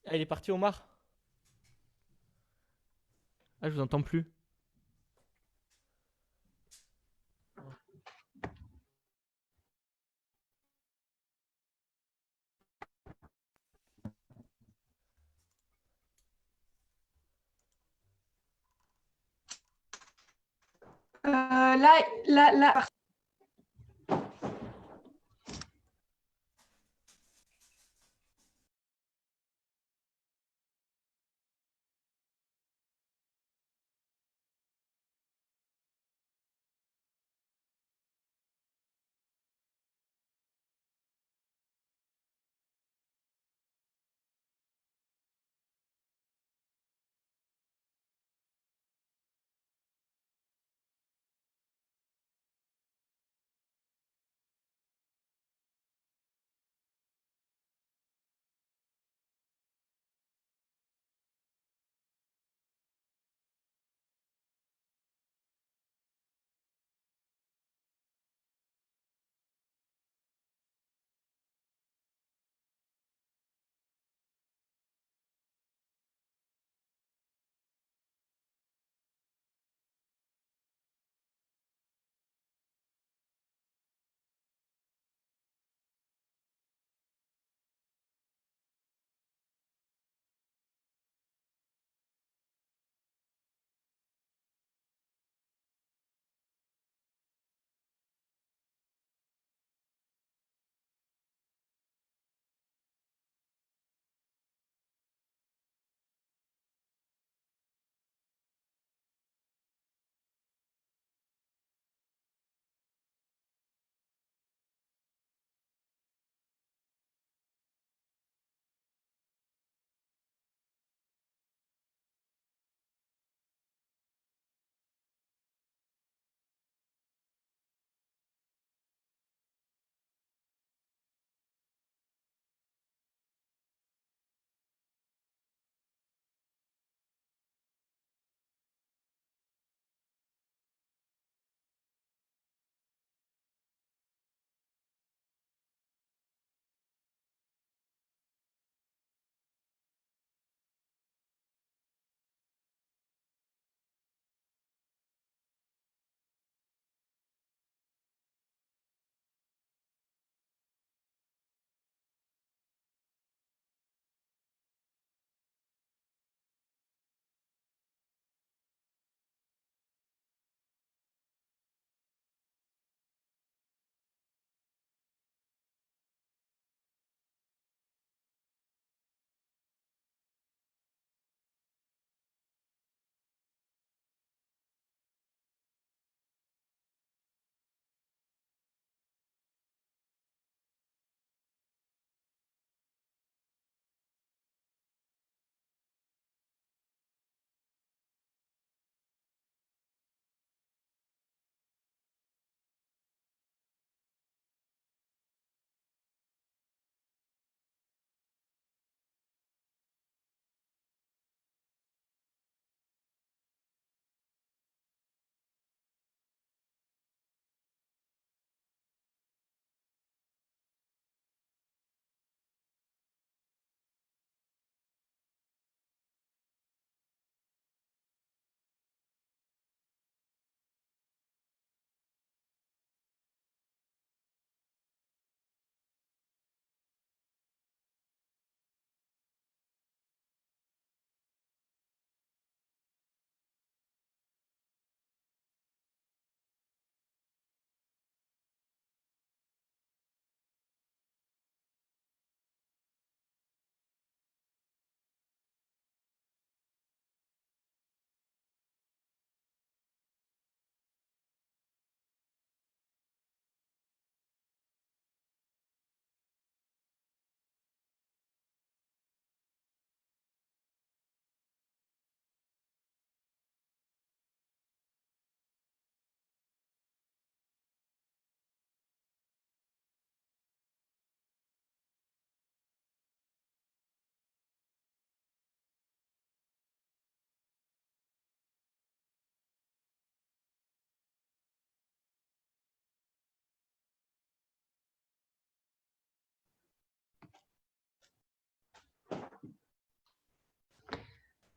Ah, il est parti, Omar? Ah, je vous entends plus. Là,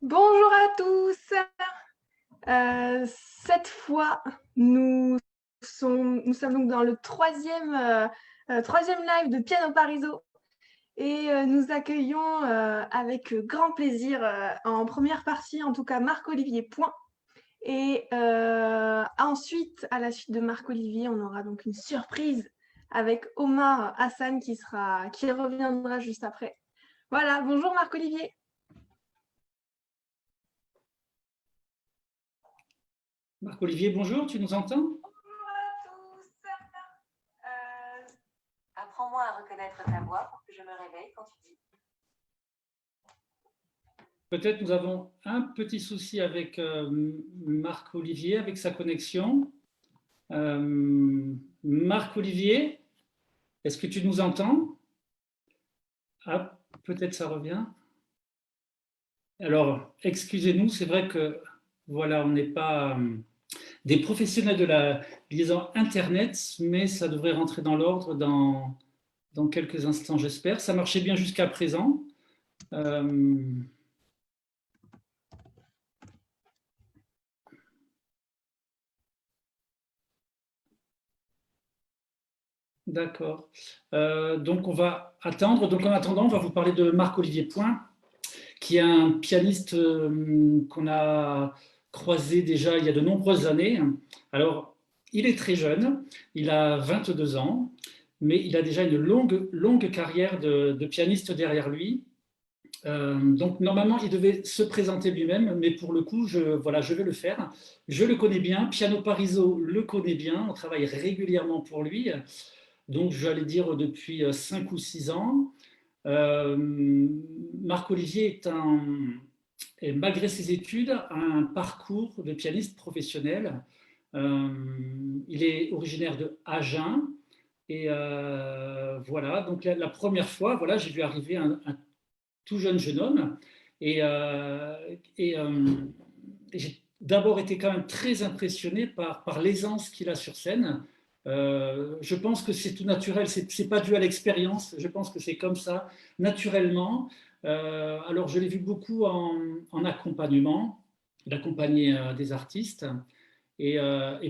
Bonjour à tous. Cette fois, nous sommes donc dans le troisième live de Piano Pariso et nous accueillons avec grand plaisir en première partie, en tout cas, Marc-Olivier Point. Et ensuite, à la suite de Marc-Olivier, on aura donc une surprise avec Omar Hassan qui reviendra juste après. Voilà, bonjour Marc-Olivier. Marc-Olivier, bonjour, tu nous entends? Bonjour à tous. Apprends-moi à reconnaître ta voix pour que je me réveille quand tu dis. Peut-être nous avons un petit souci avec Marc-Olivier, avec sa connexion. Marc-Olivier, est-ce que tu nous entends? Ah, peut-être ça revient. Alors, excusez-nous, c'est vrai que voilà, on n'est pas des professionnels de la liaison Internet, mais ça devrait rentrer dans l'ordre dans quelques instants, j'espère. Ça marchait bien jusqu'à présent. Euh, D'accord. Donc on va attendre. Donc en attendant, on va vous parler de Marc-Olivier Point, qui est un pianiste qu'on a croisé déjà il y a de nombreuses années. Alors, il est très jeune, il a 22 ans, mais il a déjà une longue carrière de pianiste derrière lui. Donc normalement, il devait se présenter lui-même, mais pour le coup, voilà, je vais le faire. Je le connais bien, Piano Pariso le connaît bien, on travaille régulièrement pour lui. Donc, j'allais dire depuis 5 ou 6 ans. Marc-Olivier est, malgré ses études, a un parcours de pianiste professionnel. Euh, il est originaire de Agen. Et voilà, donc la première fois, voilà, j'ai vu arriver un tout jeune homme. Et, euh, et, euh, et j'ai d'abord été quand même très impressionné par l'aisance qu'il a sur scène. Je pense que c'est tout naturel, c'est pas dû à l'expérience, je pense que c'est comme ça, naturellement. Alors je l'ai vu beaucoup en accompagnement, d'accompagner des artistes, et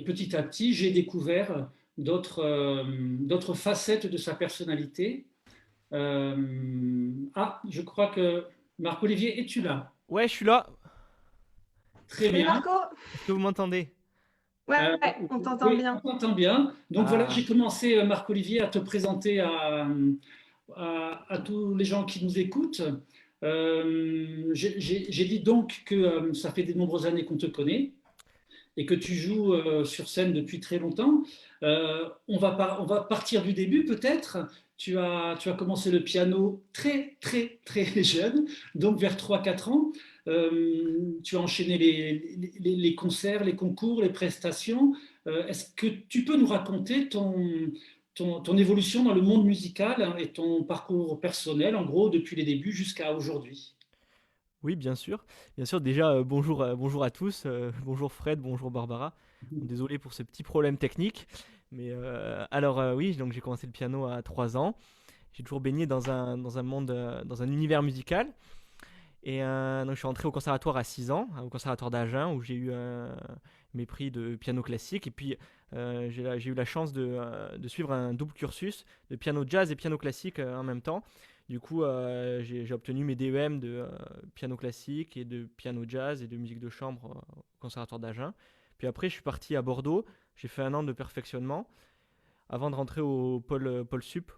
petit à petit j'ai découvert d'autres facettes de sa personnalité. Je crois que Marc-Olivier, es-tu là? Ouais, je suis là. Très Salut bien. Marco. Est-ce que vous m'entendez? Ouais, Euh, on t'entend oui, on bien. t'entend bien. Donc voilà, j'ai Ah, commencé, Marc-Olivier, à te présenter à tous les gens qui nous écoutent. J'ai dit donc que ça fait de nombreuses années qu'on te connaît et que tu joues sur scène depuis très longtemps. On va partir du début peut-être. Tu as commencé le piano très jeune, donc vers 3 4 ans. Tu as enchaîné les concerts, les concours, les prestations. Est-ce que tu peux nous raconter ton évolution dans le monde musical, hein, et ton parcours personnel, en gros, depuis les débuts jusqu'à aujourd'hui? oui, bien sûr. Bien sûr, déjà, bonjour, bonjour à tous. Bonjour Fred, bonjour Barbara. Bon, désolé pour ce petit problème technique. Mais alors, oui, donc j'ai commencé le piano à 3 ans. J'ai toujours baigné dans un monde, dans un univers musical. Et donc, je suis entré au conservatoire à 6 ans, au conservatoire d'Agen, où j'ai eu mes prix de piano classique. Et puis, j'ai eu la chance de suivre un double cursus de piano jazz et piano classique en même temps. Du coup, j'ai obtenu mes DEM de piano classique et de piano jazz et de musique de chambre au conservatoire d'Agen. Puis après, je suis parti à Bordeaux. J'ai fait un an de perfectionnement avant de rentrer au pôle sup,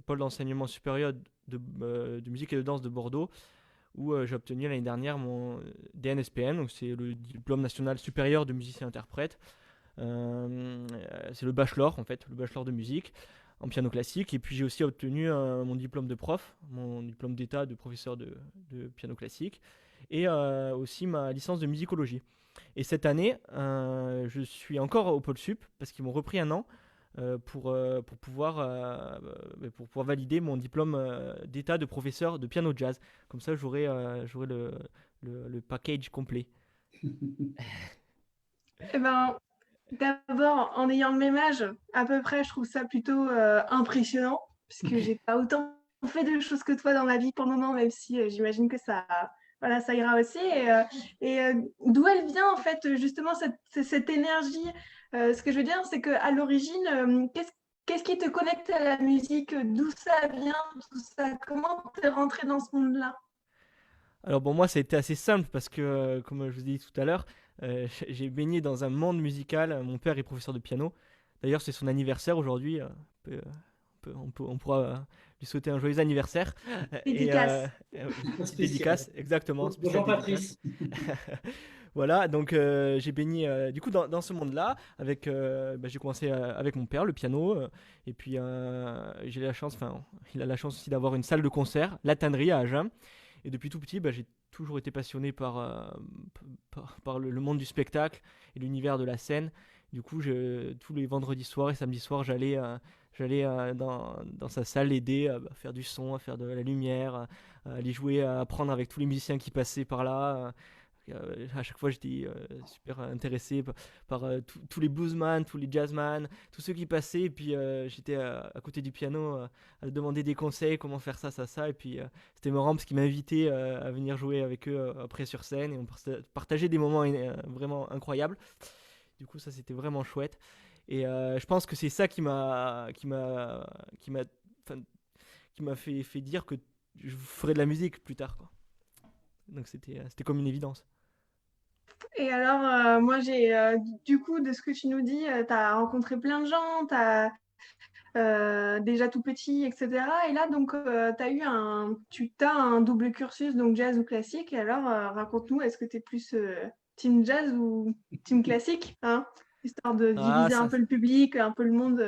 pôle d'enseignement supérieur de musique et de danse de Bordeaux, où j'ai obtenu l'année dernière mon DNSPN, donc c'est le diplôme national supérieur de musicien-interprète. C'est le bachelor, en fait, le bachelor de musique en piano classique. Et puis j'ai aussi obtenu mon diplôme de prof, mon diplôme d'état de professeur de piano classique, et aussi ma licence de musicologie. Et cette année, je suis encore au pôle sup parce qu'ils m'ont repris un an pour pouvoir valider mon diplôme d'état de professeur de piano jazz. Comme ça, j'aurai le package complet. Eh ben, d'abord, en ayant le même âge, à peu près, je trouve ça plutôt impressionnant, puisque j'ai pas autant fait de choses que toi dans ma vie pour le moment, même si j'imagine que voilà, ça ira aussi. D'où elle vient, en fait, justement, cette énergie. Ce que je veux dire, c'est qu'à l'origine, qu'est-ce qui te connecte à la musique? D'où ça vient? Comment t'es rentré dans ce monde-là? Alors bon, moi, ça a été assez simple parce que, comme je vous ai dit tout à l'heure, j'ai baigné dans un monde musical. Mon père est professeur de piano. D'ailleurs, c'est son anniversaire aujourd'hui. On pourra lui souhaiter un joyeux anniversaire. Dédicace. Oui, petite Spécial. dédicace, exactement, spéciale Bonjour dédicace. Patrice. Voilà, donc j'ai baigné du coup dans ce monde-là. J'ai commencé avec mon père, le piano. Et puis j'ai la chance, enfin, il a la chance aussi d'avoir une salle de concert, la Tannerie à Agen. Et depuis tout petit, j'ai toujours été passionné par le monde du spectacle et l'univers de la scène. Du coup, tous les vendredis soirs et samedis soirs, j'allais dans sa salle l'aider à faire du son, à faire de la lumière, à aller jouer, à apprendre avec tous les musiciens qui passaient par là. À chaque fois, j'étais super intéressé par tous les bluesman, tous les jazzman, tous ceux qui passaient. Et puis, j'étais à côté du piano à demander des conseils, comment faire ça, ça, ça. Et puis, c'était marrant parce qu'ils m'invitaient à venir jouer avec eux après sur scène. Et on partageait des moments vraiment incroyables. Du coup, ça, c'était vraiment chouette. Et je pense que c'est ça enfin, qui m'a fait dire que je ferais de la musique plus tard, quoi. Donc, c'était comme une évidence. Et alors, moi, du coup, de ce que tu nous dis, tu as rencontré plein de gens, tu as déjà tout petit, etc. Et là, donc, tu as un double cursus, donc jazz ou classique. Et alors, raconte-nous, est-ce que tu es plus team jazz ou team classique, hein? Histoire de Ah, diviser un peu le public, un peu le monde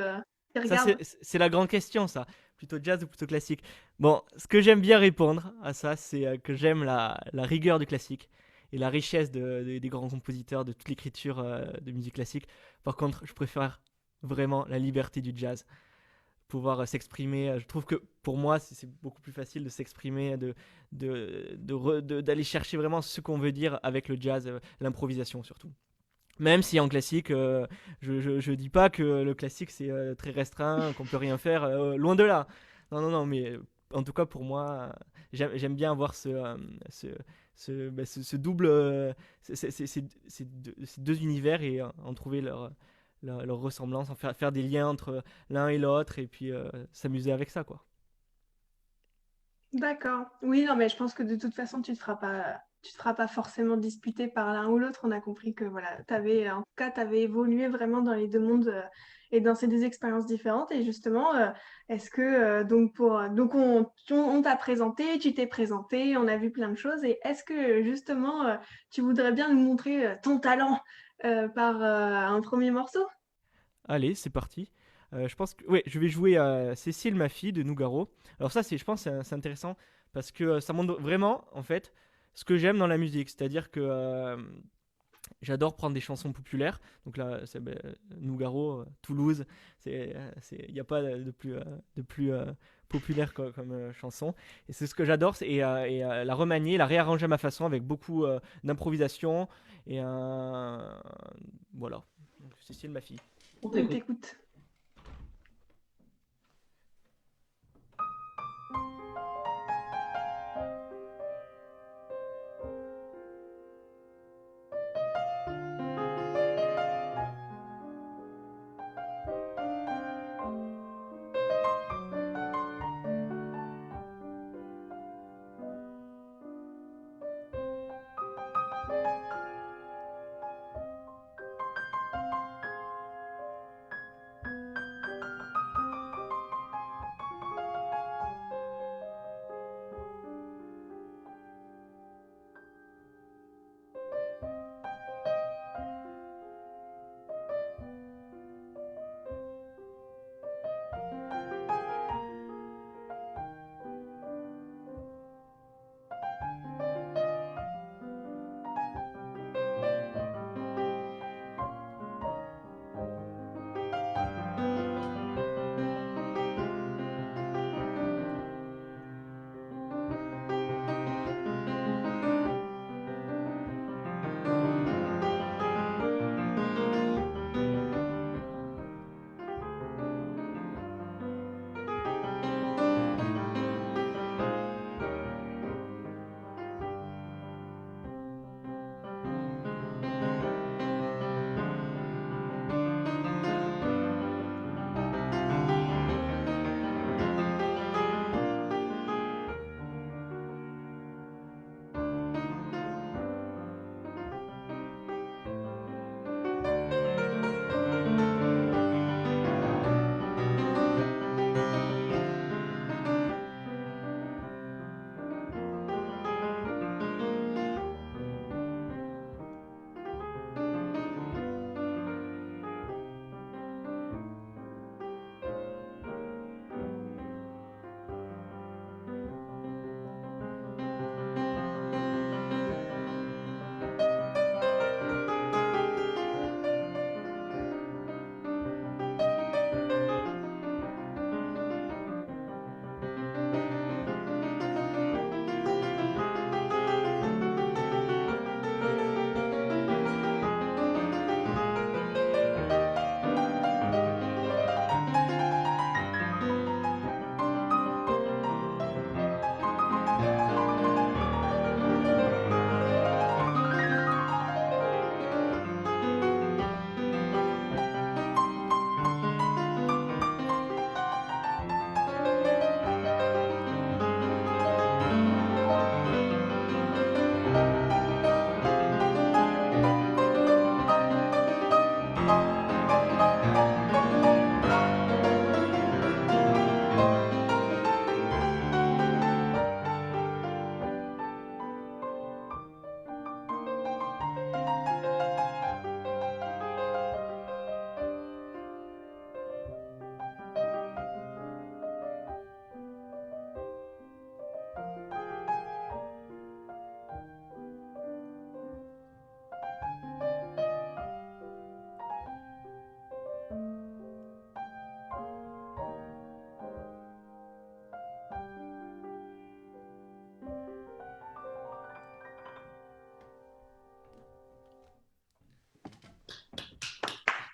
qui ça regarde. c'est la grande question, ça. Plutôt jazz ou plutôt classique? Bon, ce que j'aime bien répondre à ça, c'est que j'aime la rigueur du classique et la richesse des grands compositeurs, de toute l'écriture de musique classique. Par contre, je préfère vraiment la liberté du jazz. Pouvoir s'exprimer. Je trouve que pour moi, c'est beaucoup plus facile de s'exprimer, d'aller chercher vraiment ce qu'on veut dire avec le jazz, l'improvisation surtout. Même si en classique, je dis pas que le classique c'est très restreint, qu'on peut rien faire, loin de là. Non, non, non, mais en tout cas pour moi, j'aime bien avoir ce, ce double, ces deux univers et en trouver leur ressemblance, faire des liens entre l'un et l'autre et puis s'amuser avec ça, quoi. D'accord. Oui, non, mais je pense que de toute façon, tu te feras pas forcément disputer par l'un ou l'autre. On a compris que voilà, en tout cas, tu avais évolué vraiment dans les deux mondes et dans ces deux expériences différentes. Et justement, est-ce que on t'a présenté, tu t'es présenté, on a vu plein de choses. Et est-ce que justement, tu voudrais bien nous montrer ton talent par un premier morceau? Allez, c'est parti. Je pense que ouais, je vais jouer à Cécile, ma fille de Nougaro. Alors ça, je pense, c'est intéressant parce que ça montre vraiment, en fait, ce que j'aime dans la musique. C'est-à-dire que j'adore prendre des chansons populaires. Donc là, c'est Nougaro, Toulouse. Il n'y a pas de plus populaire comme chanson. Et c'est ce que j'adore, la remanier, la réarranger à ma façon avec beaucoup d'improvisation et voilà. Donc, Cécile, ma fille. On On t'écoute. t'écoute.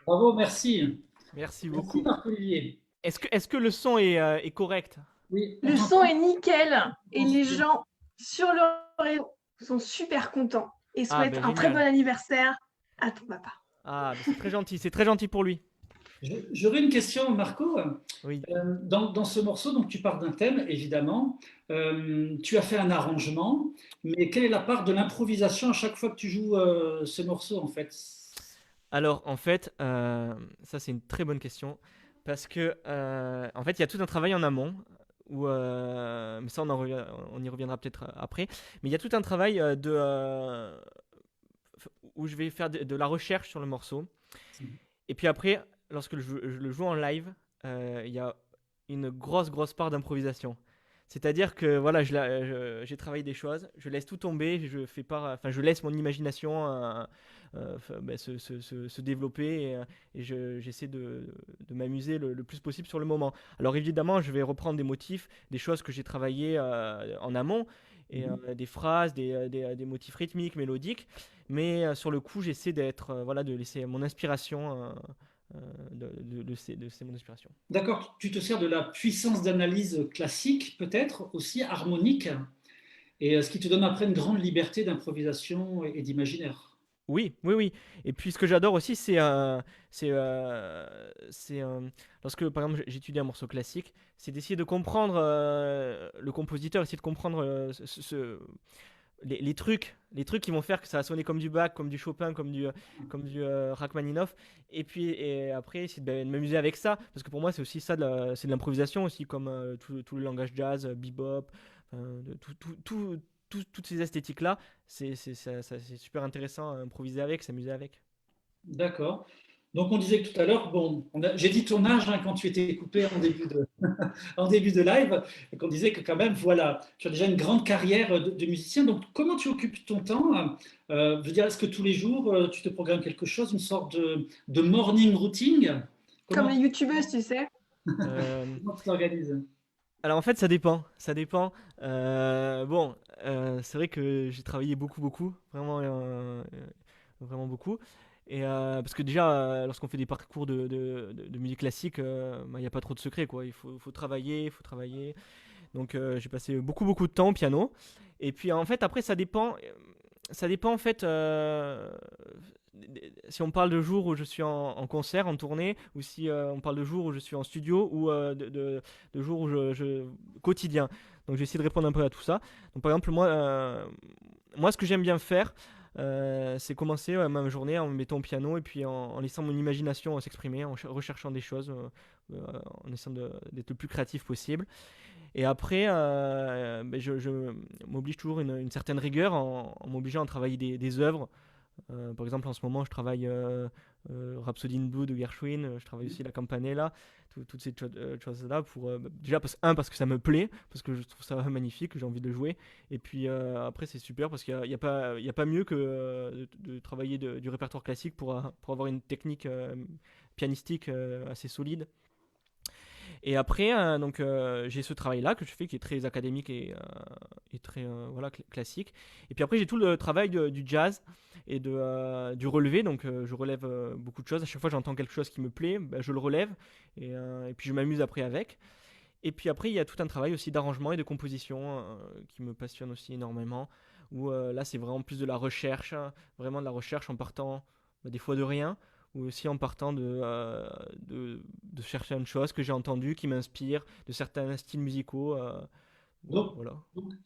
Bravo, merci. Merci Merci beaucoup. Marc-Olivier. Est-ce que le son est correct? Oui, on Le son t'entend. est nickel et les gens sur le réseau sont super contents et Ah, souhaitent ben un très bon génial. anniversaire à ton papa. Ah, ben c'est très gentil pour lui. J'aurais une question, Marco. Oui. Dans ce morceau, donc tu pars d'un thème, évidemment. Tu as fait un arrangement, mais quelle est la part de l'improvisation à chaque fois que tu joues ce morceau, en fait? Alors, en fait, ça c'est une très bonne question parce que, en fait, il y a tout un travail en amont où, mais ça on y reviendra peut-être après. Mais il y a tout un travail où je vais faire de la recherche sur le morceau. Et puis après, lorsque je le joue en live, il y a une grosse part d'improvisation. C'est-à-dire que voilà, j'ai travaillé des choses, je laisse tout tomber, je laisse mon imagination se développer et j'essaie de m'amuser le plus possible sur le moment. Alors évidemment, je vais reprendre des motifs, des choses que j'ai travaillées en amont, et des phrases, des motifs rythmiques, mélodiques, mais sur le coup, j'essaie voilà, de laisser mon inspiration, c'est mon inspiration. D'accord, tu te sers de la puissance d'analyse classique, peut-être, aussi harmonique, et ce qui te donne après une grande liberté d'improvisation et d'imaginaire. Oui, oui, oui. Et puis ce que j'adore aussi, lorsque par exemple j'étudie un morceau classique, c'est d'essayer de comprendre le compositeur, essayer de comprendre les trucs qui vont faire que ça va sonner comme du Bach, comme du Chopin, comme du Rachmaninoff. Et puis et après, essayer de m'amuser avec ça, parce que pour moi c'est aussi ça, c'est de l'improvisation aussi, comme tout le langage jazz, bebop, toutes ces esthétiques-là, c'est super intéressant à improviser avec, s'amuser avec. D'accord. Donc on disait que tout à l'heure, bon, j'ai dit ton âge hein, quand tu étais coupé en début de live, et qu'on disait que quand même, voilà, tu as déjà une grande carrière de musicien. Donc comment tu occupes ton temps? Je veux dire, est-ce que tous les jours, tu te programmes quelque chose, une sorte de morning routine? Comme Comment, les youtubeuses, tu sais. Euh, comment tu t'organises? alors en fait, ça dépend. Ça dépend. Bon, c'est vrai que j'ai travaillé beaucoup, vraiment, vraiment beaucoup. Et parce que déjà, lorsqu'on fait des parcours de musique classique, bah, il n'y a pas trop de secret, quoi. Faut travailler, il faut travailler. Donc j'ai passé beaucoup de temps au piano. Et puis en fait, après, ça dépend en fait. Si on parle de jours où je suis en concert, en tournée, ou si on parle de jours où je suis en studio, ou de jours où quotidien. Donc j'ai essayé de répondre un peu à tout ça. Donc par exemple, moi ce que j'aime bien faire, c'est commencer ma journée en me mettant au piano et puis en laissant mon imagination s'exprimer, en recherchant des choses, en essayant d'être le plus créatif possible. Et après, ben, je m'oblige toujours une certaine rigueur en m'obligeant à travailler des œuvres. Par exemple, en ce moment, je travaille Rhapsody in Blue de Gershwin, je travaille aussi la Campanella, toutes ces choses-là. Déjà, parce que ça me plaît, parce que je trouve ça magnifique, j'ai envie de jouer. Et puis après, c'est super parce qu'il y a pas mieux que de travailler du répertoire classique pour avoir une technique pianistique assez solide. Et après, j'ai ce travail-là que je fais qui est très académique et très voilà, classique. Et puis après, j'ai tout le travail du jazz et du relevé. Donc, je relève beaucoup de choses. À chaque fois, j'entends quelque chose qui me plaît, ben, je le relève et puis je m'amuse après avec. Et puis après, il y a tout un travail aussi d'arrangement et de composition qui me passionne aussi énormément. Où là, c'est vraiment plus de la recherche, hein, vraiment de la recherche en partant des fois de rien, ou aussi en partant de chercher une chose que j'ai entendue, qui m'inspire, de certains styles musicaux. Donc, Voilà.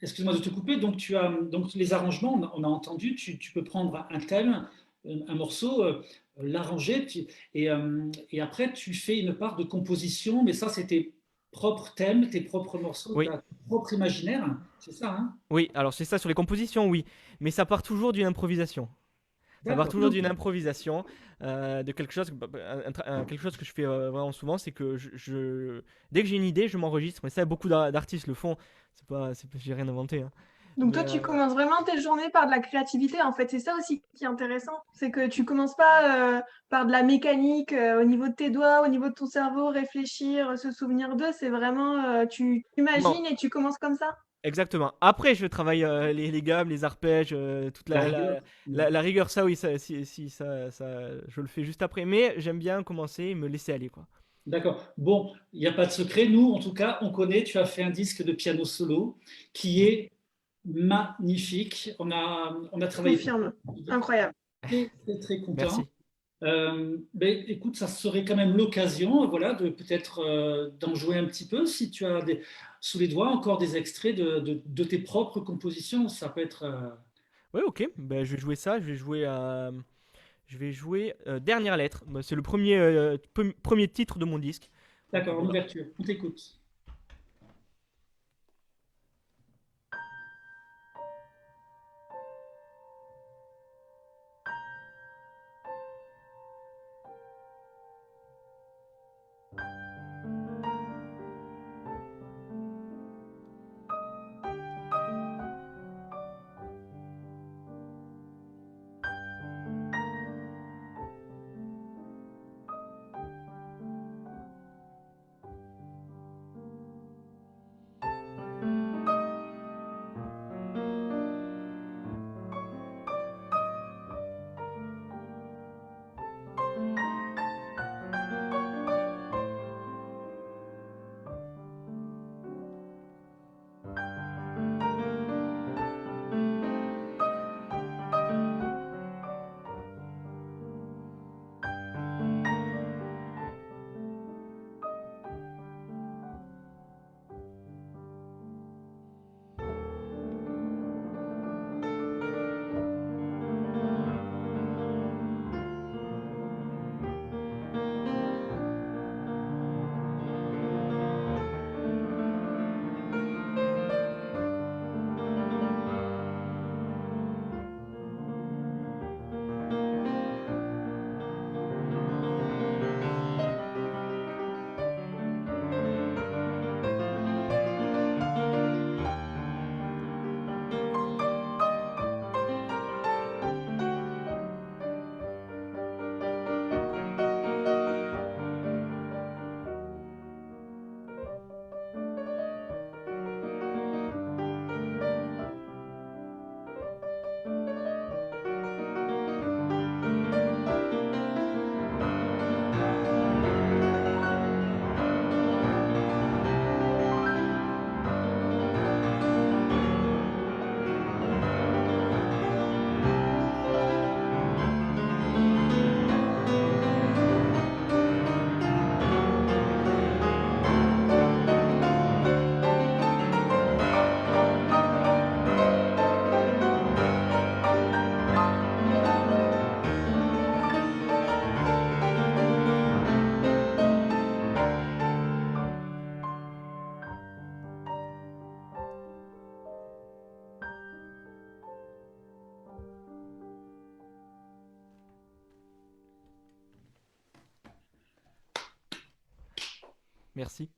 excuse-moi de te couper, donc tu as donc les arrangements, on a entendu, tu peux prendre un thème, un morceau, l'arranger, et après tu fais une part de composition, mais ça c'est tes propres thèmes, tes propres morceaux, Oui, ta propre imaginaire, c'est ça, hein? oui, alors c'est ça sur les compositions, oui. Mais ça part toujours d'une improvisation. Ça part D'accord. toujours d'une improvisation, de quelque chose, quelque chose que je fais vraiment souvent, c'est que dès que j'ai une idée, je m'enregistre. Mais ça, beaucoup d'artistes le font. J'ai rien inventé, hein. Donc Mais toi, tu commences vraiment tes journées par de la créativité. En fait, c'est ça aussi qui est intéressant. C'est que tu commences pas par de la mécanique au niveau de tes doigts, au niveau de ton cerveau, réfléchir, se souvenir d'eux. C'est vraiment, tu non, imagines et tu commences comme ça. Exactement. Après, je travaille les gammes, les arpèges, toute La rigueur. la rigueur. Ça, oui, si, je le fais juste après. Mais j'aime bien commencer et me laisser aller, quoi. D'accord. Bon, il n'y a pas de secret. Nous, en tout cas, on connaît, tu as fait un disque de piano solo qui Mhm. est magnifique. On a Je travaillé. confirme. Incroyable. Très, très, très content. Merci. Ben, écoute, ça serait quand même l'occasion, voilà, de peut-être d'en jouer un petit peu. Si tu as sous les doigts encore des extraits de tes propres compositions, ça peut être. Ouais, ok. Ben, je vais jouer ça. Je vais jouer Dernière lettre. Bah, c'est le premier titre de mon disque. Donc D'accord, en voilà. ouverture. On t'écoute. Merci.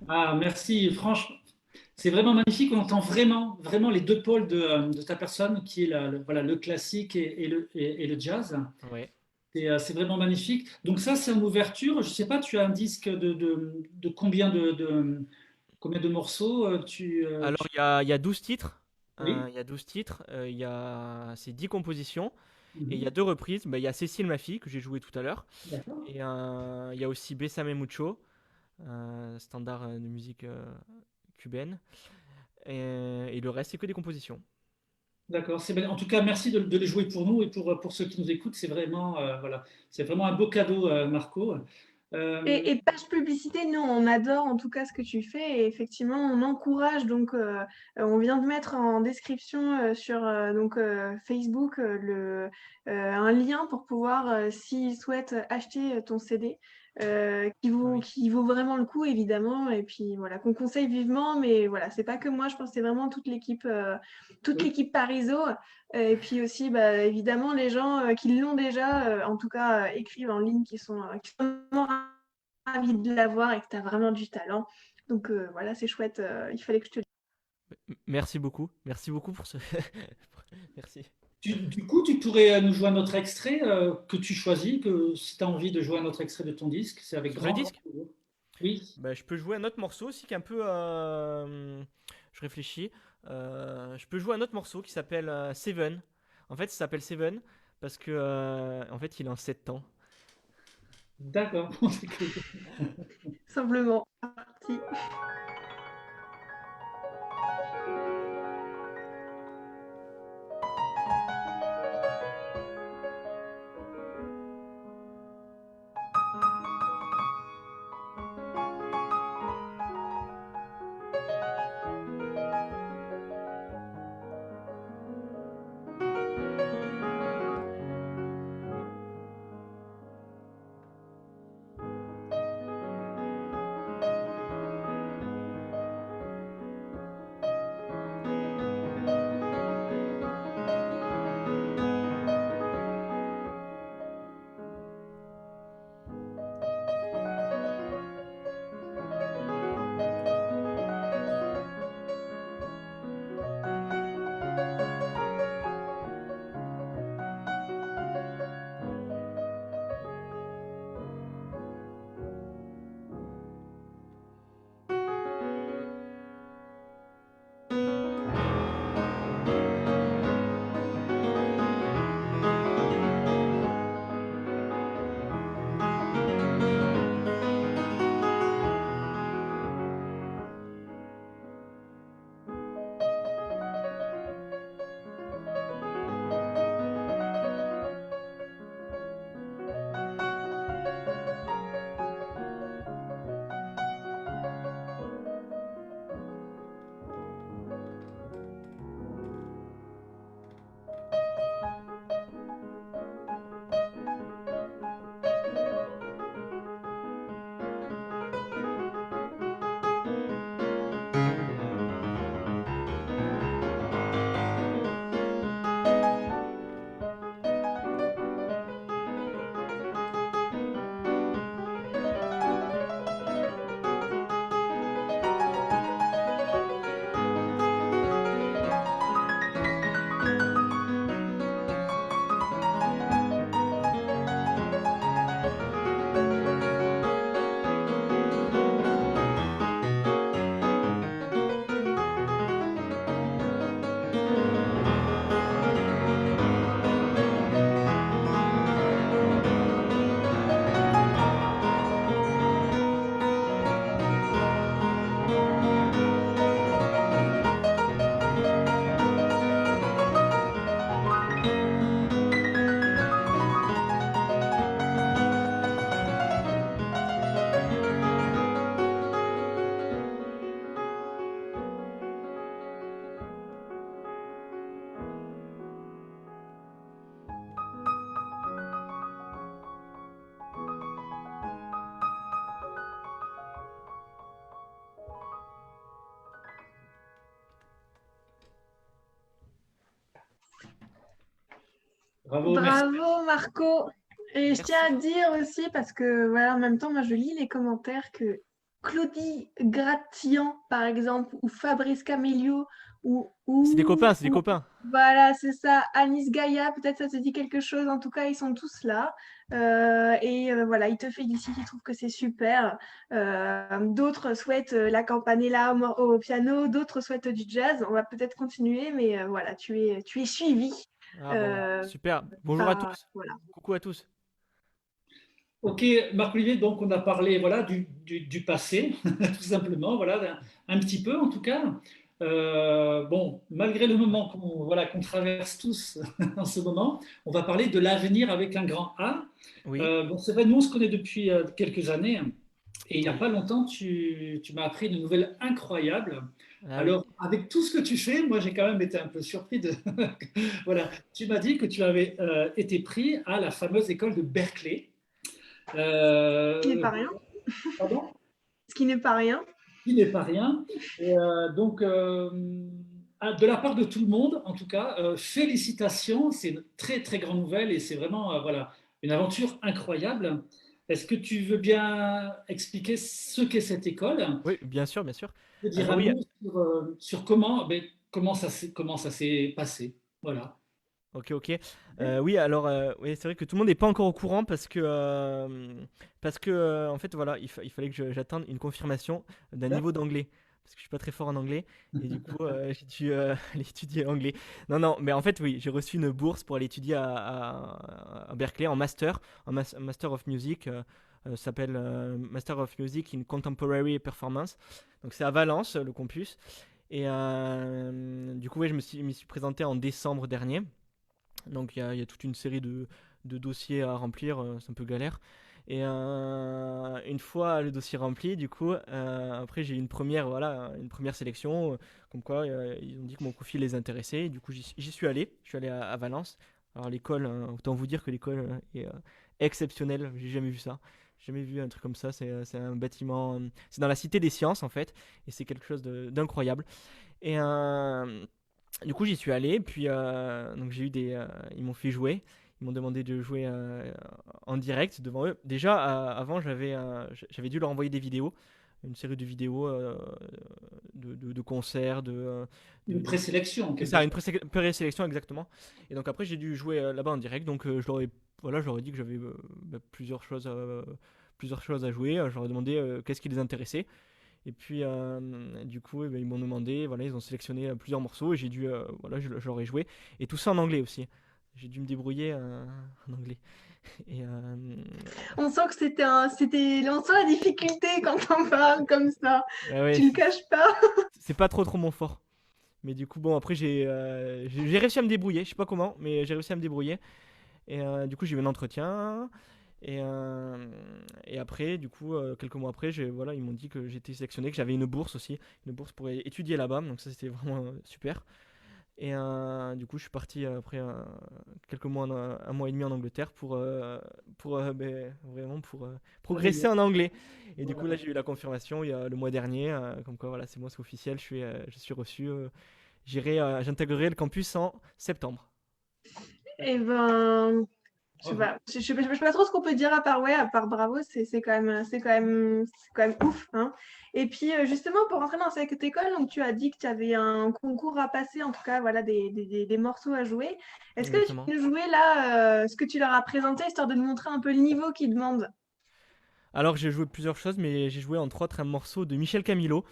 Ah, merci. Franchement, c'est vraiment magnifique. On entend vraiment, vraiment les deux pôles de ta personne, qui est voilà, le classique et le jazz. Ouais. C'est vraiment magnifique. Donc ça, c'est en ouverture. Je sais pas, tu as un disque de combien de morceaux Alors, il y a 12 titres. Oui, Il y a 12 titres. C'est 10 compositions. Et il y a mhm, deux reprises. Bah, il y a Cécile, ma fille, que j'ai joué tout à l'heure. d'accord. Et il y a aussi Bésame Mucho, standard de musique cubaine. Et le reste, c'est que des compositions. D'accord. En tout cas, merci de les jouer pour nous et pour ceux qui nous écoutent. C'est vraiment, voilà, c'est vraiment un beau cadeau, Marco. Euh, Et page publicité, nous, on adore en tout cas ce que tu fais et effectivement, on encourage. Donc, on vient de mettre en description sur Facebook un lien pour pouvoir, s'ils souhaitent acheter ton CD, Ah oui. qui vaut vraiment le coup, évidemment. Et puis voilà, qu'on conseille vivement. Mais voilà, c'est pas que moi, je pense que c'est vraiment toute oui. l'équipe Pariso. Et puis aussi, bah, évidemment, les gens qui l'ont déjà, en tout cas, écrivent en ligne, qui sont vraiment ravi de l'avoir et que tu as vraiment du talent. Donc voilà, c'est chouette. Il fallait que je te le Merci beaucoup. Merci beaucoup pour ce. Merci. Du coup, tu pourrais nous jouer un autre extrait que tu choisis, que si tu as envie de jouer un autre extrait de ton disque, c'est avec Sur le grand disque? plaisir. Oui, Bah, je peux jouer un autre morceau aussi qui est un peu. je réfléchis. Je peux jouer un autre morceau qui s'appelle Seven. En fait, ça s'appelle Seven parce que en fait, il est en 7 temps. D'accord. Simplement. Parti. Bravo, merci. Bravo Marco. Et je tiens Merci. à dire aussi, parce que voilà, en même temps, moi je lis les commentaires que Claudie Gratian, par exemple, ou Fabrice Camélio, C'est des copains, c'est des ou copains. voilà, c'est ça, Alice Gaïa, peut-être ça te dit quelque chose. En tout cas, ils sont tous là. Voilà, ils te félicitent, ils trouvent que c'est super. D'autres souhaitent la campanella au piano, d'autres souhaitent du jazz. On va peut-être continuer, mais voilà, tu es suivi. Ah bon, Euh, super. Bonjour à tous. voilà. Coucou à tous. Ok, Marc-Olivier, donc on a parlé voilà, du passé, tout simplement, voilà, un petit peu en tout cas. Bon, malgré le moment qu'on traverse tous en ce moment, on va parler de l'avenir avec un grand A. Oui. Bon, c'est vrai, nous on se connaît depuis quelques années et il n'y a Oui. pas longtemps, tu m'as appris une nouvelle incroyable. Ah oui. Alors, avec tout ce que tu fais, moi j'ai quand même été un peu surpris de... Voilà, tu m'as dit que tu avais été pris à la fameuse école de Berkeley. Ce qui n'est Euh, pas rien. Pardon? Ce qui n'est pas rien. Qui n'est pas rien. Et, donc, de la part de tout le monde, en tout cas, félicitations. C'est une très, très grande nouvelle et c'est vraiment voilà, une aventure incroyable. Est-ce que tu veux bien expliquer ce qu'est cette école? Oui, bien sûr, bien sûr. De dire Alors un oui, mot sur comment ça s'est passé. Voilà. ok, ok. Oui, alors oui, c'est vrai que tout le monde n'est pas encore au courant parce que en fait voilà, il fallait que j'attende une confirmation d'un niveau d'anglais. parce que je suis pas très fort en anglais et du coup j'ai dû aller étudier l'anglais. Non, non, mais en fait oui, j'ai reçu une bourse pour aller étudier à Berkeley en master, master of music. Ça s'appelle Master of Music in Contemporary Performance. Donc c'est à Valence, le campus. Et du coup, ouais, m'y suis présenté en décembre dernier. Donc il y a toute une série de dossiers à remplir, c'est un peu galère. Et une fois le dossier rempli, du coup, après j'ai eu voilà, une première sélection, comme quoi ils ont dit que mon profil les intéressait. Et du coup, j'y suis allé. Je suis allé à Valence. Alors l'école, autant vous dire que l'école est exceptionnelle. J'ai jamais vu ça. J'ai jamais vu un truc comme ça. C'est un bâtiment. C'est dans la Cité des Sciences en fait, et c'est quelque chose d'incroyable. Et du coup, j'y suis allé, puis donc j'ai eu ils m'ont fait jouer, ils m'ont demandé de jouer en direct devant eux. Déjà, avant, j'avais dû leur envoyer des vidéos, une série de vidéos de concerts, Une de- présélection, en c'est quelque ça, une sorte. présélection exactement. Et donc après, j'ai dû jouer là-bas en direct, donc voilà, je leur ai dit que j'avais plusieurs choses à jouer. Je leur ai demandé qu'est-ce qui les intéressait. Et puis, du coup, eh ben, ils m'ont demandé, voilà, ils ont sélectionné plusieurs morceaux et j'ai dû, voilà, je leur ai joué. Et tout ça en anglais aussi. J'ai dû me débrouiller en anglais. Et On sent que on sent la difficulté quand on parle comme ça. ouais, ouais, Tu le caches pas. c'est pas trop mon fort. Mais du coup, bon, après, j'ai réussi à me débrouiller. Je sais pas comment, mais j'ai réussi à me débrouiller. Et du coup, j'ai eu un entretien. Et après, du coup, quelques mois après, voilà, ils m'ont dit que j'étais sélectionné, que j'avais une bourse aussi, une bourse pour étudier là-bas. Donc ça, c'était vraiment super. Et du coup, je suis parti après quelques mois, un mois et demi en Angleterre vraiment pour progresser en anglais. Et du coup, là, Voilà. j'ai eu la confirmation il y a le mois dernier, comme quoi, voilà, c'est moi, c'est officiel, je suis reçu. J'intégrerai le campus en septembre. Et ben, je sais Bravo. pas, je sais pas trop ce qu'on peut dire à part bravo, c'est quand même ouf, hein. Et puis justement pour rentrer dans cette école, donc tu as dit que tu avais un concours à passer, en tout cas voilà des morceaux à jouer. Est-ce que tu Exactement. peux jouer là ce que tu leur as présenté histoire de nous montrer un peu le niveau qu'ils demandent? Alors, j'ai joué plusieurs choses, mais j'ai joué entre autres un morceau de Michel Camilo.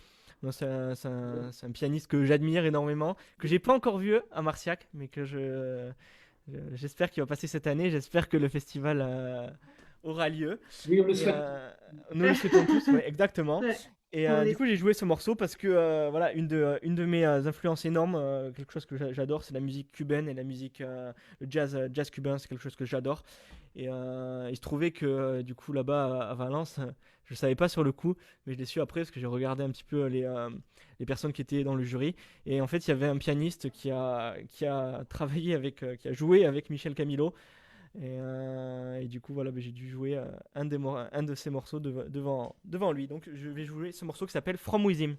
Donc, c'est un pianiste que j'admire énormément, que j'ai pas encore vu à Marciac, mais j'espère qu'il va passer cette année. J'espère que le festival aura lieu. Oui, on le Et souhaite. nous le souhaitons tous, ouais, exactement. Ouais, Et on du les- coup, j'ai joué ce morceau parce que voilà, une de mes influences énormes, quelque chose que j'adore, c'est la musique cubaine et la musique, le jazz cubain, c'est quelque chose que j'adore. Et il se trouvait que du coup là-bas à Valence, je savais pas sur le coup, mais je l'ai su après parce que j'ai regardé un petit peu les personnes qui étaient dans le jury. Et en fait, il y avait un pianiste qui a travaillé qui a joué avec Michel Camilo. Et du coup, voilà, ben, j'ai dû jouer un de ces morceaux devant lui. Donc, je vais jouer ce morceau qui s'appelle From With Him.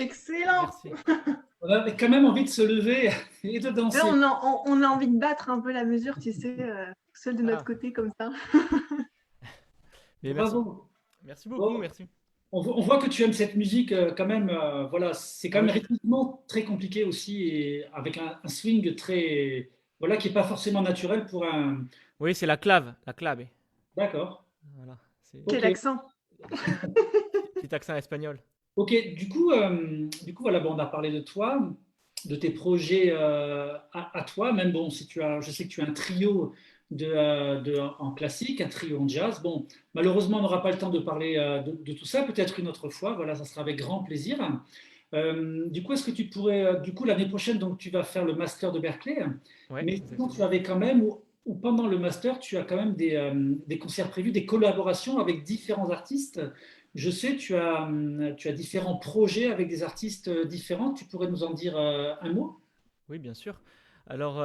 Excellent. Merci. On a quand même envie de se lever et de Là, danser. on a envie de battre un peu la mesure, tu sais, seul de notre Ah, côté comme ça. mais merci. Bravo. Merci beaucoup, Bon, merci. on voit que tu aimes cette musique quand même. Voilà, c'est quand Ah même oui, rythmiquement très compliqué aussi et avec un swing très, voilà, qui est pas forcément naturel pour un. oui, c'est la clave, la clave. D'accord. Voilà, c'est Ok. Quel accent. petit accent espagnol. Ok. Du coup, voilà, bon, on a parlé de toi, de tes projets à toi. Même bon, si tu as, je sais que tu as un trio en classique, un trio en jazz. Bon, malheureusement, on n'aura pas le temps de parler de tout ça. Peut-être une autre fois. Voilà, ça sera avec grand plaisir. Du coup, est-ce que tu pourrais, du coup, l'année prochaine, donc tu vas faire le master de Berkeley, Ouais, mais sinon, tu exactement. avais quand même, ou pendant le master, tu as quand même des concerts prévus, des collaborations avec différents artistes. Je sais, tu as différents projets avec des artistes différents. Tu pourrais nous en dire un mot? Oui, bien sûr. Alors,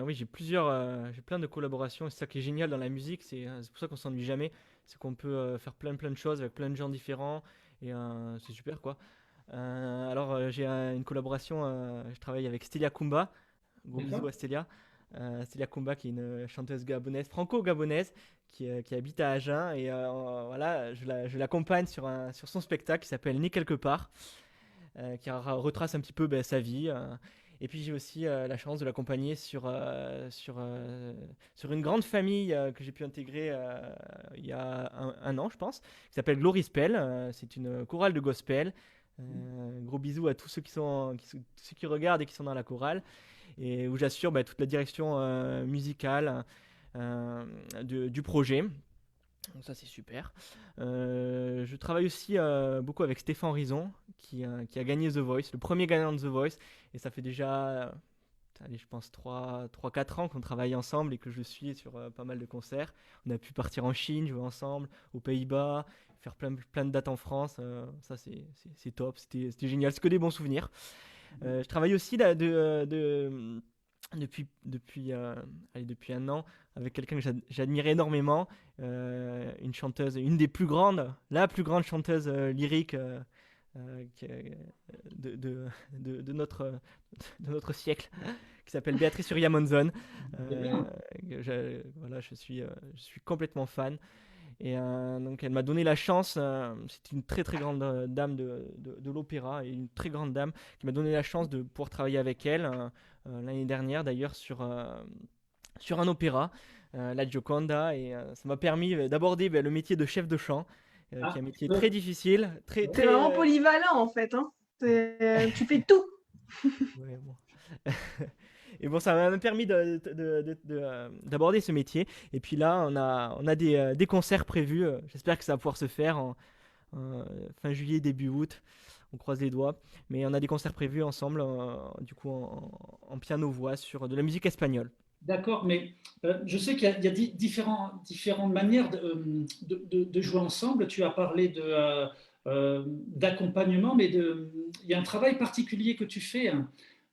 oui, j'ai plein de collaborations. Et c'est ça qui est génial dans la musique. C'est pour ça qu'on s'ennuie jamais. C'est qu'on peut faire plein de choses avec plein de gens différents. Et c'est super, quoi. Alors, j'ai une collaboration. Je travaille avec Stelia Kumba. Gros bisous D'accord? à Stelia. Stelia Kumba, qui est une chanteuse gabonaise, franco-gabonaise, qui habite à Agen. Et voilà, je l'accompagne sur son spectacle qui s'appelle Né quelque part, qui retrace un petit peu ben, sa vie. Et puis j'ai aussi la chance de l'accompagner sur une grande famille que j'ai pu intégrer il y a un an, je pense, qui s'appelle Glory Spell. C'est une chorale de gospel. Gros bisous à tous ceux qui regardent et qui sont dans la chorale, et où j'assure bah, toute la direction musicale du projet. Donc ça c'est super. Je travaille aussi beaucoup avec Stéphane Rison qui a gagné The Voice, le premier gagnant de The Voice, et ça fait déjà allez, je pense 3 4 ans qu'on travaille ensemble et que je le suis sur pas mal de concerts. On a pu partir en Chine, jouer ensemble, aux Pays-Bas, faire plein de dates en France. Ça c'est top, c'était génial, c'est que des bons souvenirs. Je travaille aussi là, depuis un an avec quelqu'un que j'admire énormément, une chanteuse, une des plus grandes, la plus grande chanteuse lyrique de notre siècle, qui s'appelle Béatrice Surya Monzon. C'est Euh, bien. voilà, je suis complètement fan. Et donc elle m'a donné la chance, c'est une très très grande dame de l'opéra et une très grande dame qui m'a donné la chance de pouvoir travailler avec elle l'année dernière d'ailleurs sur un opéra, La Gioconda, et ça m'a permis d'aborder le métier de chef de chant, qui est Ah, un métier très difficile, très C'est très... vraiment polyvalent en fait, hein. Tu fais tout. ouais, bon. Et bon, ça m'a permis d'aborder ce métier. Et puis là, on a des concerts prévus. J'espère que ça va pouvoir se faire fin juillet, début août. On croise les doigts. Mais on a des concerts prévus ensemble, du coup, en piano-voix sur de la musique espagnole. d'accord, mais je sais qu'il y a différentes manières de jouer ensemble. Tu as parlé d'accompagnement, mais il y a un travail particulier que tu fais hein,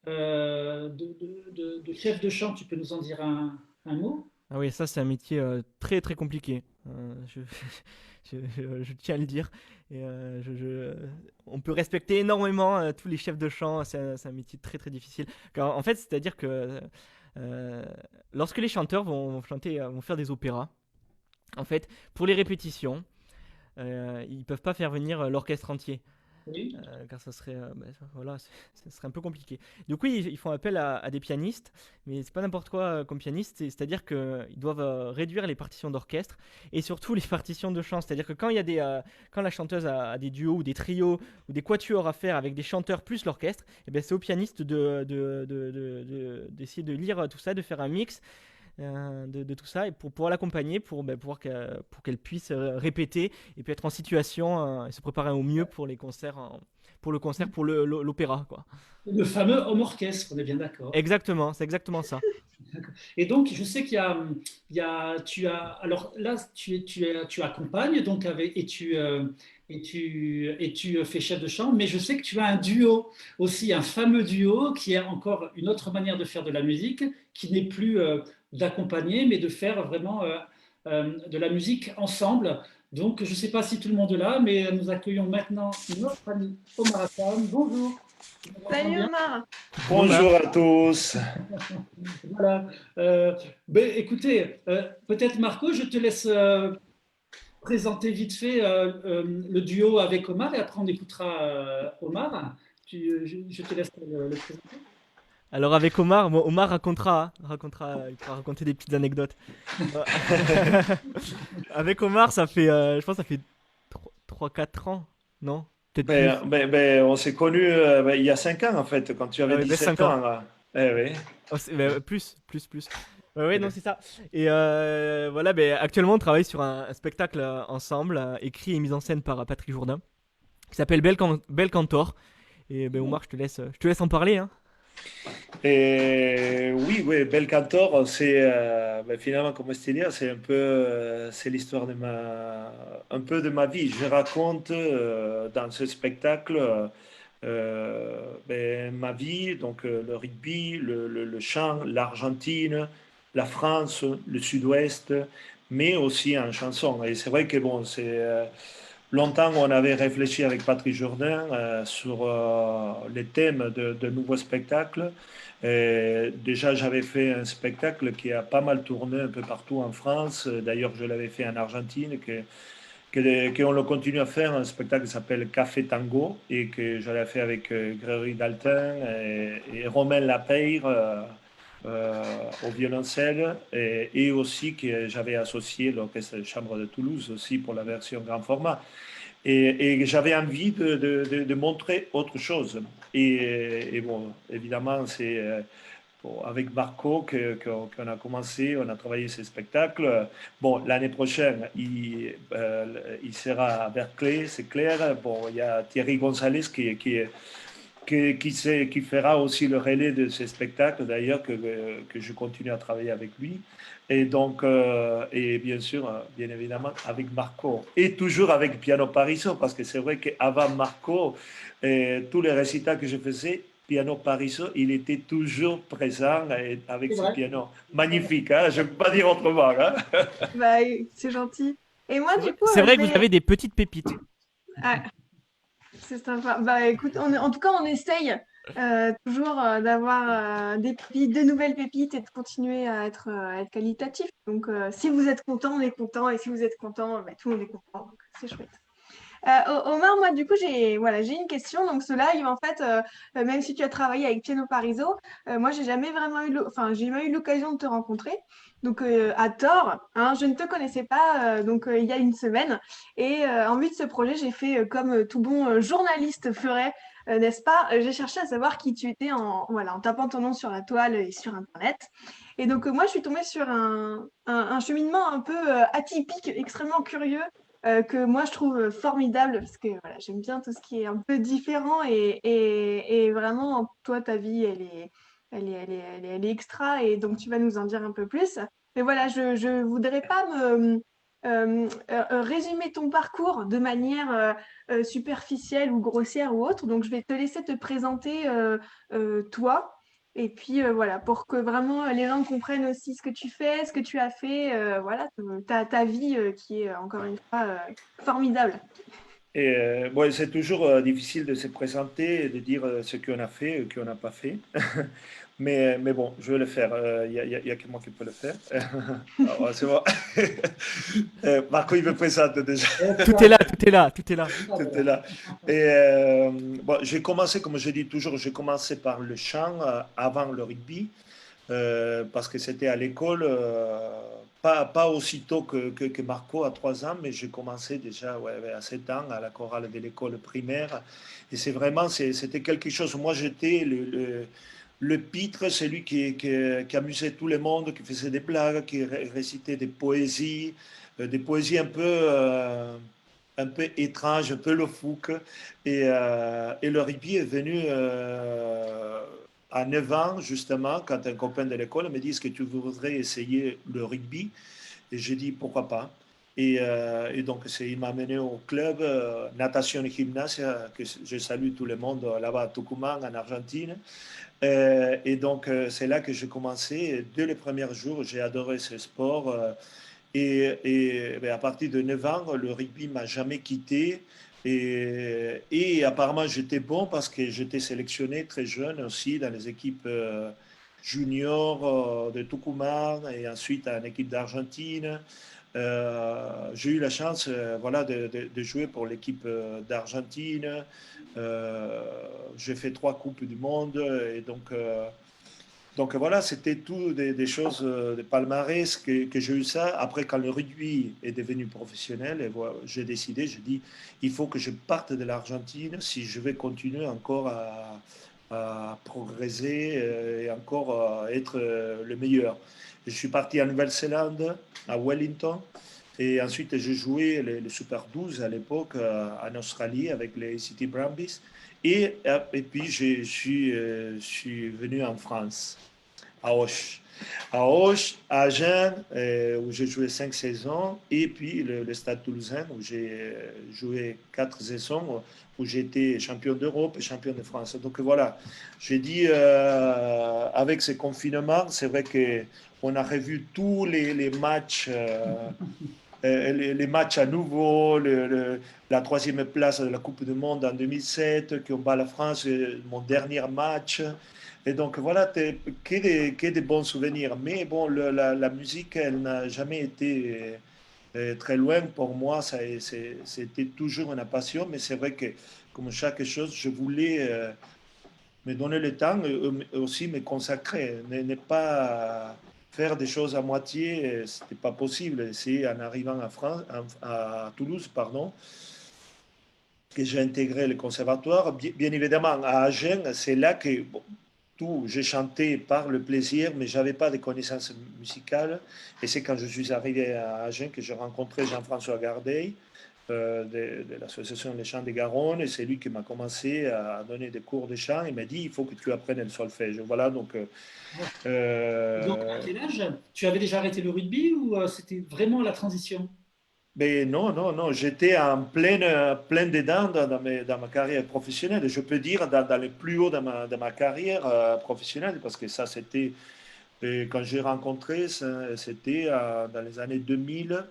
de chef de chant. Tu peux nous en dire un mot? Ah oui, ça, c'est un métier très très compliqué. Je tiens à le dire. Et, on peut respecter énormément tous les chefs de chant. C'est un métier très très difficile. Car, en fait, c'est-à-dire que euh, lorsque les chanteurs vont chanter, vont faire des opéras, en fait, pour les répétitions, ils peuvent pas faire venir l'orchestre entier. Oui. Car ça serait, voilà, ça serait un peu compliqué. Du coup, ils font appel à des pianistes, mais c'est pas n'importe quoi comme pianiste, c'est-à-dire qu'ils doivent réduire les partitions d'orchestre et surtout les partitions de chant. C'est-à-dire que quand la chanteuse a des duos ou des trios ou des quatuors à faire avec des chanteurs plus l'orchestre, et ben c'est au pianiste d'essayer de lire tout ça, de faire un mix de tout ça et pour pouvoir l'accompagner, pour qu'elle puisse répéter et puis être en situation et se préparer au mieux pour les concerts, pour le concert, pour l'opéra, quoi. Le fameux homme orchestre, on est bien d'accord. Exactement, c'est exactement ça. Et donc, je sais alors là, tu accompagnes donc et tu fais chef de chant, mais je sais que tu as un duo aussi, un fameux duo qui est encore une autre manière de faire de la musique, qui n'est plus d'accompagner, mais de faire vraiment de la musique ensemble. Donc, je ne sais pas si tout le monde est là, mais nous accueillons maintenant notre ami Omar Hassan. Bonjour. On m'entend Salut bien? Omar. Coucou Omar. Bonjour à tous. Voilà. Écoutez, peut-être Marco, je te laisse présenter vite fait le duo avec Omar et après on écoutera Omar. Je te laisse le présenter. Alors avec Omar, bon, Omar racontera, il pourra raconter des petites anecdotes. Euh, Avec Omar, ça fait, je pense, que ça fait 3-4 ans, non? Peut-être plus. On s'est connus il y a 5 ans en fait, quand tu Ah avais ouais, ben 17 5 ans. ans. Là. Eh oui. Oh, plus. Ouais, ouais, non, c'est ça. Et voilà, ben, actuellement, on travaille sur un spectacle ensemble, écrit et mis en scène par Patrick Jourdain, qui s'appelle Bel Cantor. Et ben, Omar, je te laisse en parler, hein. Et oui, oui, Belcantor, c'est finalement, comme je t'ai dit, c'est un peu, c'est l'histoire un peu de ma vie. Je raconte dans ce spectacle ma vie, donc le rugby, le chant, l'Argentine, la France, le Sud-Ouest, mais aussi en chanson. Et c'est vrai que bon, longtemps on avait réfléchi avec Patrick Jourdain sur les thèmes de nouveaux spectacles. Et déjà, j'avais fait un spectacle qui a pas mal tourné un peu partout en France. D'ailleurs, je l'avais fait en Argentine, qu'on le continue à faire, un spectacle qui s'appelle Café Tango, et que j'avais fait avec Grégory Daltin et Romain Lapeyre euh, au violoncelle, et aussi que j'avais associé l'Orchestre de Chambre de Toulouse aussi pour la version grand format. Et j'avais envie de montrer autre chose. Et bon, évidemment, c'est bon, avec Marco qu'on a commencé, on a travaillé ce spectacle. Bon, l'année prochaine, il sera à Berkeley, c'est clair. Bon, il y a Thierry Gonzalez qui fera aussi le relais de ce spectacle, d'ailleurs, que je continue à travailler avec lui. Et donc, et bien sûr, bien évidemment, avec Marco. Et toujours avec Piano Pariso, parce que c'est vrai qu'avant Marco, tous les récitals que je faisais, Piano Pariso, il était toujours présent avec C'est ce vrai. piano. Magnifique, hein, je ne peux pas dire autrement. Hein. Bah, c'est gentil. Et moi, C'est vrai, du coup, c'est je vrai que vous vais. avez des petites pépites. Ah, c'est sympa. Bah, écoute, en tout cas, on essaye toujours d'avoir des pépites, de nouvelles pépites et de continuer à être qualitatif. Donc, si vous êtes content, on est content. Et si vous êtes content, bah, tout le monde est content. Donc, c'est chouette. Omar, moi, du coup, j'ai une question. Donc, ce live, en fait, même si tu as travaillé avec Piano Pariso, moi, j'ai jamais vraiment j'ai jamais eu l'occasion de te rencontrer. Donc, à tort, hein, je ne te connaissais pas il y a une semaine. Et en vue de ce projet, j'ai fait comme tout bon journaliste ferait, n'est-ce pas? J'ai cherché à savoir qui tu étais voilà, en tapant ton nom sur la toile et sur Internet. Et donc, moi, je suis tombée sur un cheminement un peu atypique, extrêmement curieux que moi je trouve formidable parce que voilà, j'aime bien tout ce qui est un peu différent et vraiment, toi, ta vie, elle est extra et donc tu vas nous en dire un peu plus. Mais voilà, je voudrais pas résumer ton parcours de manière superficielle ou grossière ou autre, donc je vais te laisser te présenter toi. Et puis voilà, pour que vraiment les gens comprennent aussi ce que tu fais, ce que tu as fait, voilà, ta vie qui est encore une fois formidable. Et bon, c'est toujours difficile de se présenter et de dire ce qu'on a fait et ce qu'on n'a pas fait. Mais bon, je vais le faire. Il y a que moi qui peux le faire. Ah, ouais, c'est bon. Marco, il me présente déjà. Tout est là, tout est là, tout est là. Tout est là. Et bon, j'ai commencé, comme je dis toujours, j'ai commencé par le chant avant le rugby. Parce que c'était à l'école, pas aussitôt que Marco à 3 ans, mais j'ai commencé déjà ouais, ouais, à 7 ans à la chorale de l'école primaire. Et c'est vraiment, c'était quelque chose. Moi, j'étais le pitre, celui qui amusait tout le monde, qui faisait des blagues, qui récitait des poésies un peu étranges, un peu loufoques. Et le rugby est venu à 9 ans, justement, quand un copain de l'école me dit est-ce que tu voudrais essayer le rugby? Et j'ai dit pourquoi pas. Et donc, il m'a amené au club natation et gymnasia, que je salue tout le monde là-bas à Tucumán, en Argentine. Et donc, c'est là que j'ai commencé. Et dès les premiers jours, j'ai adoré ce sport. Et à partir de 9 ans, le rugby m'a jamais quitté. Et apparemment, j'étais bon parce que j'étais sélectionné très jeune aussi dans les équipes juniors de Tucumán et ensuite à une équipe d'Argentine. J'ai eu la chance voilà, de jouer pour l'équipe d'Argentine. Euh, j'ai fait 3 Coupes du Monde et donc voilà, c'était tout des choses, des palmarès que j'ai eu ça. Après, quand le rugby est devenu professionnel, et voilà, j'ai décidé, j'ai dit, il faut que je parte de l'Argentine si je vais continuer encore à progresser et encore à être le meilleur. Je suis parti en Nouvelle-Zélande, à Wellington, et ensuite j'ai joué les Super 12 à l'époque en Australie avec les City Brumbies. Et puis je suis venu en France à Auch. À Auch, à Agen, où j'ai joué 5 saisons, et puis le Stade Toulousain, où j'ai joué 4 saisons, où j'ai été champion d'Europe et champion de France. Donc voilà, j'ai dit, avec ces confinements, c'est vrai qu'on a revu tous les matchs. Les matchs à nouveau, la 3e place de la Coupe du Monde en 2007, qui on bat la France, mon dernier match. Et donc voilà, que des bons souvenirs. Mais bon, la musique, elle n'a jamais été très loin pour moi. C'était toujours une passion, mais c'est vrai que comme chaque chose, je voulais me donner le temps et aussi me consacrer, ne pas faire des choses à moitié, c'était pas possible. C'est en arrivant à France, à Toulouse, pardon, que j'ai intégré le conservatoire. Bien évidemment, à Agen, c'est là que bon, tout, j'ai chanté par le plaisir, mais j'avais pas de connaissances musicales. Et c'est quand je suis arrivé à Agen que j'ai rencontré Jean-François Gardeil, de l'association Les Chants des Garonne, et c'est lui qui m'a commencé à donner des cours de chant. Il m'a dit, il faut que tu apprennes le solfège. Voilà, donc Et donc, à euh, quel âge? Tu avais déjà arrêté le rugby ou c'était vraiment la transition? mais non, non, non, j'étais en plein dedans dans ma carrière professionnelle. Je peux dire dans le plus haut de ma carrière professionnelle, parce que ça, c'était, quand j'ai rencontré, c'était dans les années 2000.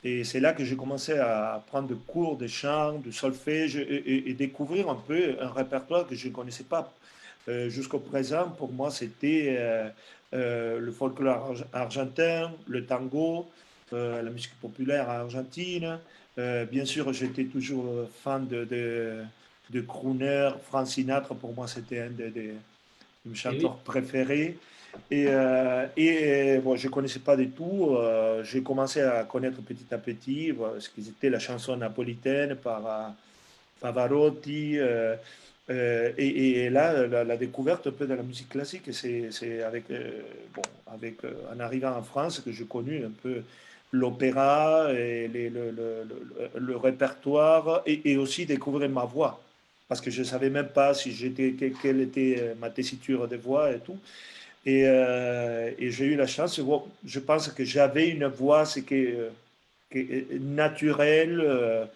Et c'est là que j'ai commencé à prendre des cours de chant, de solfège et découvrir un peu un répertoire que je ne connaissais pas jusqu'au présent. Pour moi, c'était le folklore argentin, le tango, la musique populaire argentine. Bien sûr, j'étais toujours fan de crooner. Frank Sinatra, pour moi, c'était un de mes Et oui. chanteurs préférés. Bon, je ne connaissais pas du tout. J'ai commencé à connaître petit à petit ce qui était la chanson napolitaine par Pavarotti. Et là, la découverte un peu de la musique classique, c'est avec, bon, en arrivant en France que j'ai connu un peu l'opéra et le répertoire et aussi découvrir ma voix. Parce que je ne savais même pas si quelle était ma tessiture de voix et tout. Et j'ai eu la chance, bon, je pense que j'avais une voix qui est naturelle,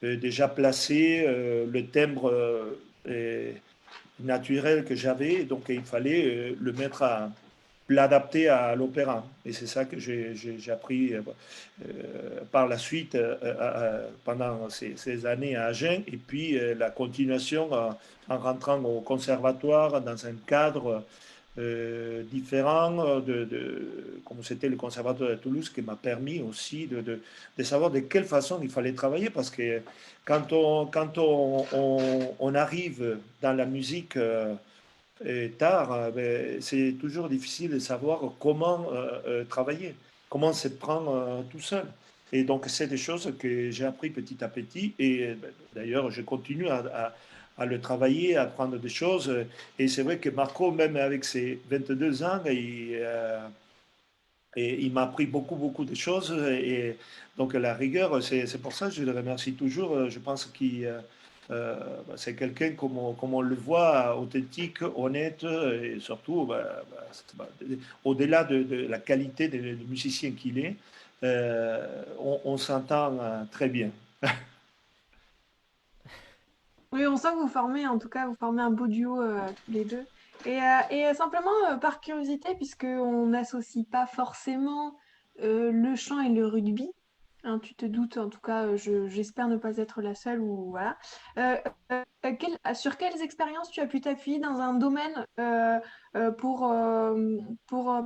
déjà placée, le timbre naturel que j'avais, donc il fallait le mettre l'adapter à l'opéra. Et c'est ça que j'ai appris par la suite pendant ces années à Agen, et puis la continuation en rentrant au conservatoire dans un cadre différent comme c'était le conservatoire de Toulouse, qui m'a permis aussi de savoir de quelle façon il fallait travailler, parce que quand on arrive dans la musique tard, ben, c'est toujours difficile de savoir comment travailler, comment se prendre tout seul. Et donc, c'est des choses que j'ai appris petit à petit. Et ben, d'ailleurs, je continue à le travailler, à apprendre des choses. Et c'est vrai que Marco, même avec ses 22 ans, il m'a appris beaucoup, beaucoup de choses. Et donc, la rigueur, c'est pour ça que je le remercie toujours. Je pense qu'il c'est quelqu'un, comme on le voit, authentique, honnête, et surtout, au-delà de la qualité de musicien qu'il est, on s'entend très bien. Oui, on sent que vous formez, en tout cas, vous formez un beau duo tous les deux. Simplement, par curiosité, puisqu'on n'associe pas forcément le chant et le rugby. Hein, tu te doutes, en tout cas, j'espère ne pas être la seule ou voilà. Euh, sur quelles expériences tu as pu t'appuyer dans un domaine euh, pour, euh, pour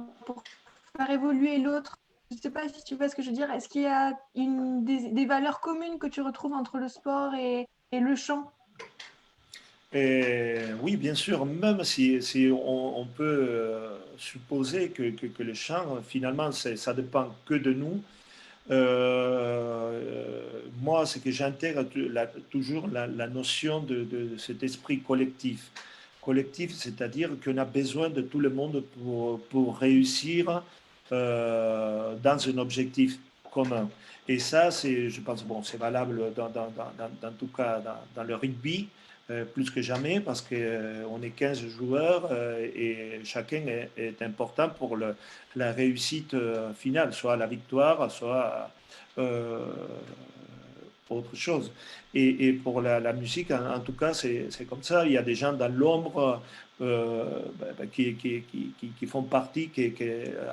faire évoluer l'autre? Je ne sais pas si tu vois ce que je veux dire. Est-ce qu'il y a des valeurs communes que tu retrouves entre le sport et le chant? Et oui, bien sûr, même si on peut supposer que le chant, finalement, ça dépend que de nous. Moi, c'est que j'intègre toujours la notion de cet esprit collectif. Collectif, c'est-à-dire qu'on a besoin de tout le monde pour réussir dans un objectif commun. Et ça, je pense, bon, c'est valable dans tout cas dans le rugby, plus que jamais, parce qu'on est 15 joueurs et chacun est important pour la réussite finale, soit la victoire, soit euh, autre chose. Et pour la musique, en tout cas, c'est comme ça. Il y a des gens dans l'ombre qui font partie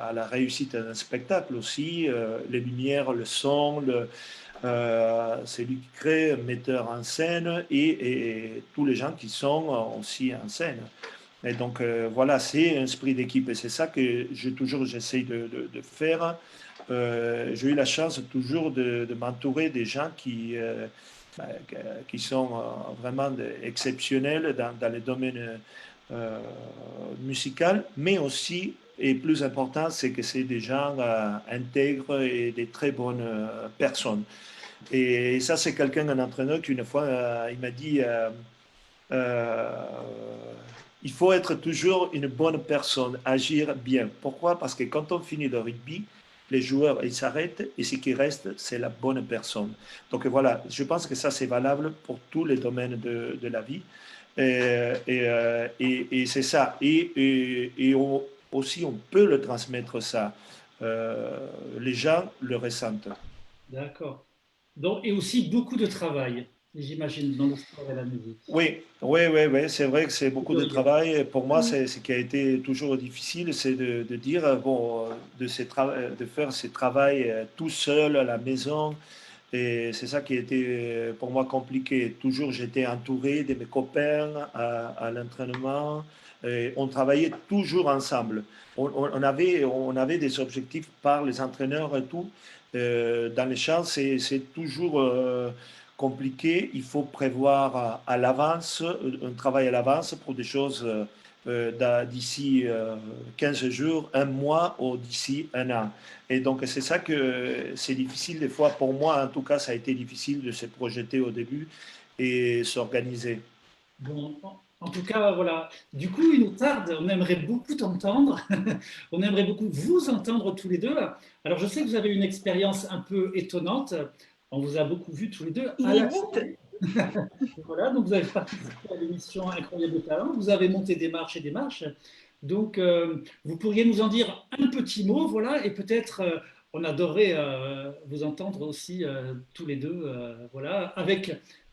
à la réussite d'un spectacle aussi. Les lumières, le son, c'est lui qui crée, metteur en scène et tous les gens qui sont aussi en scène. Et donc voilà, c'est un esprit d'équipe et c'est ça que j'essaie de faire. J'ai eu la chance toujours de m'entourer des gens bah, qui sont vraiment exceptionnels dans les domaines euh, musical, mais aussi, et plus important, c'est que c'est des gens intègres et des très bonnes personnes. Et ça, c'est quelqu'un, un entraîneur, qui une fois, il m'a dit, euh, il faut être toujours une bonne personne, agir bien. Pourquoi? Parce que quand on finit le rugby, les joueurs, ils s'arrêtent et ce qui reste, c'est la bonne personne. Donc voilà, je pense que ça, c'est valable pour tous les domaines de la vie. Et c'est ça. Aussi, on peut le transmettre ça. Les gens le ressentent. D'accord. Donc, et aussi beaucoup de travail, j'imagine, dans le sport et la musique. Oui, oui, oui, oui, c'est vrai que c'est beaucoup De de rigueur. travail. Pour moi, Mm. c'est ce qui a été toujours difficile, c'est de dire, bon, de faire ce travail tout seul à la maison. Et c'est ça qui a été pour moi compliqué. Toujours, j'étais entouré de mes copains à l'entraînement. Et on travaillait toujours ensemble. On avait des objectifs par les entraîneurs et tout. Dans les champs, c'est toujours compliqué. Il faut prévoir à l'avance, un travail à l'avance pour des choses d'ici 15 jours, un mois ou d'ici un an. Et donc, c'est ça que c'est difficile des fois. Pour moi, en tout cas, ça a été difficile de se projeter au début et s'organiser. Bon, en tout cas, voilà. Du coup, il nous tarde, on aimerait beaucoup t'entendre, on aimerait beaucoup vous entendre tous les deux. Alors, je sais que vous avez une expérience un peu étonnante. On vous a beaucoup vu tous les deux à la Inédite. télé. Voilà, donc vous avez participé à l'émission Incroyable Talent, vous avez monté des marches et des marches. Donc, vous pourriez nous en dire un petit mot, voilà, et peut-être on adorerait vous entendre aussi tous les deux, voilà, avec.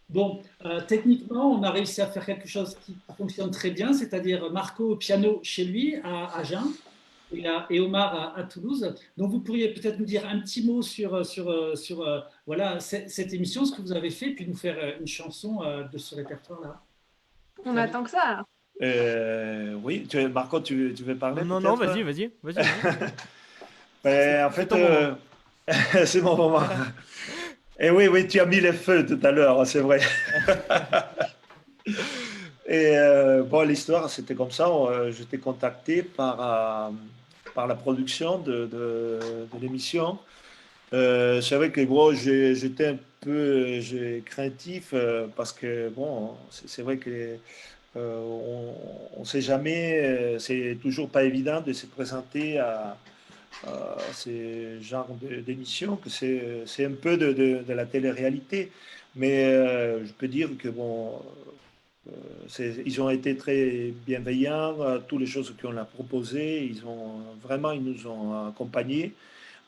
Bon, techniquement, on a réussi à faire quelque chose qui fonctionne très bien, c'est-à-dire Marco au piano chez lui à Agen et Omar à Toulouse. Donc, vous pourriez peut-être nous dire un petit mot sur voilà, cette émission, ce que vous avez fait, puis nous faire une chanson de ce répertoire-là. On Ça va. attend que ça, alors. Oui, Marco, tu veux parler Non, non, non, peut-être? vas-y, vas-y, vas-y, vas-y. Ben, en C'est fait, ton moment. c'est mon moment. Et oui, oui, tu as mis les feux tout à l'heure, c'est vrai. Et bon, l'histoire, c'était comme ça. J'étais contacté par la production de l'émission. C'est vrai que bon, j'étais un peu craintif parce que bon, c'est vrai que on ne sait jamais, c'est toujours pas évident de se présenter à ces genres d'émissions, que c'est un peu de la télé-réalité. Mais je peux dire que bon, ils ont été très bienveillants, toutes les choses qu'on a proposées, ils nous ont accompagnés.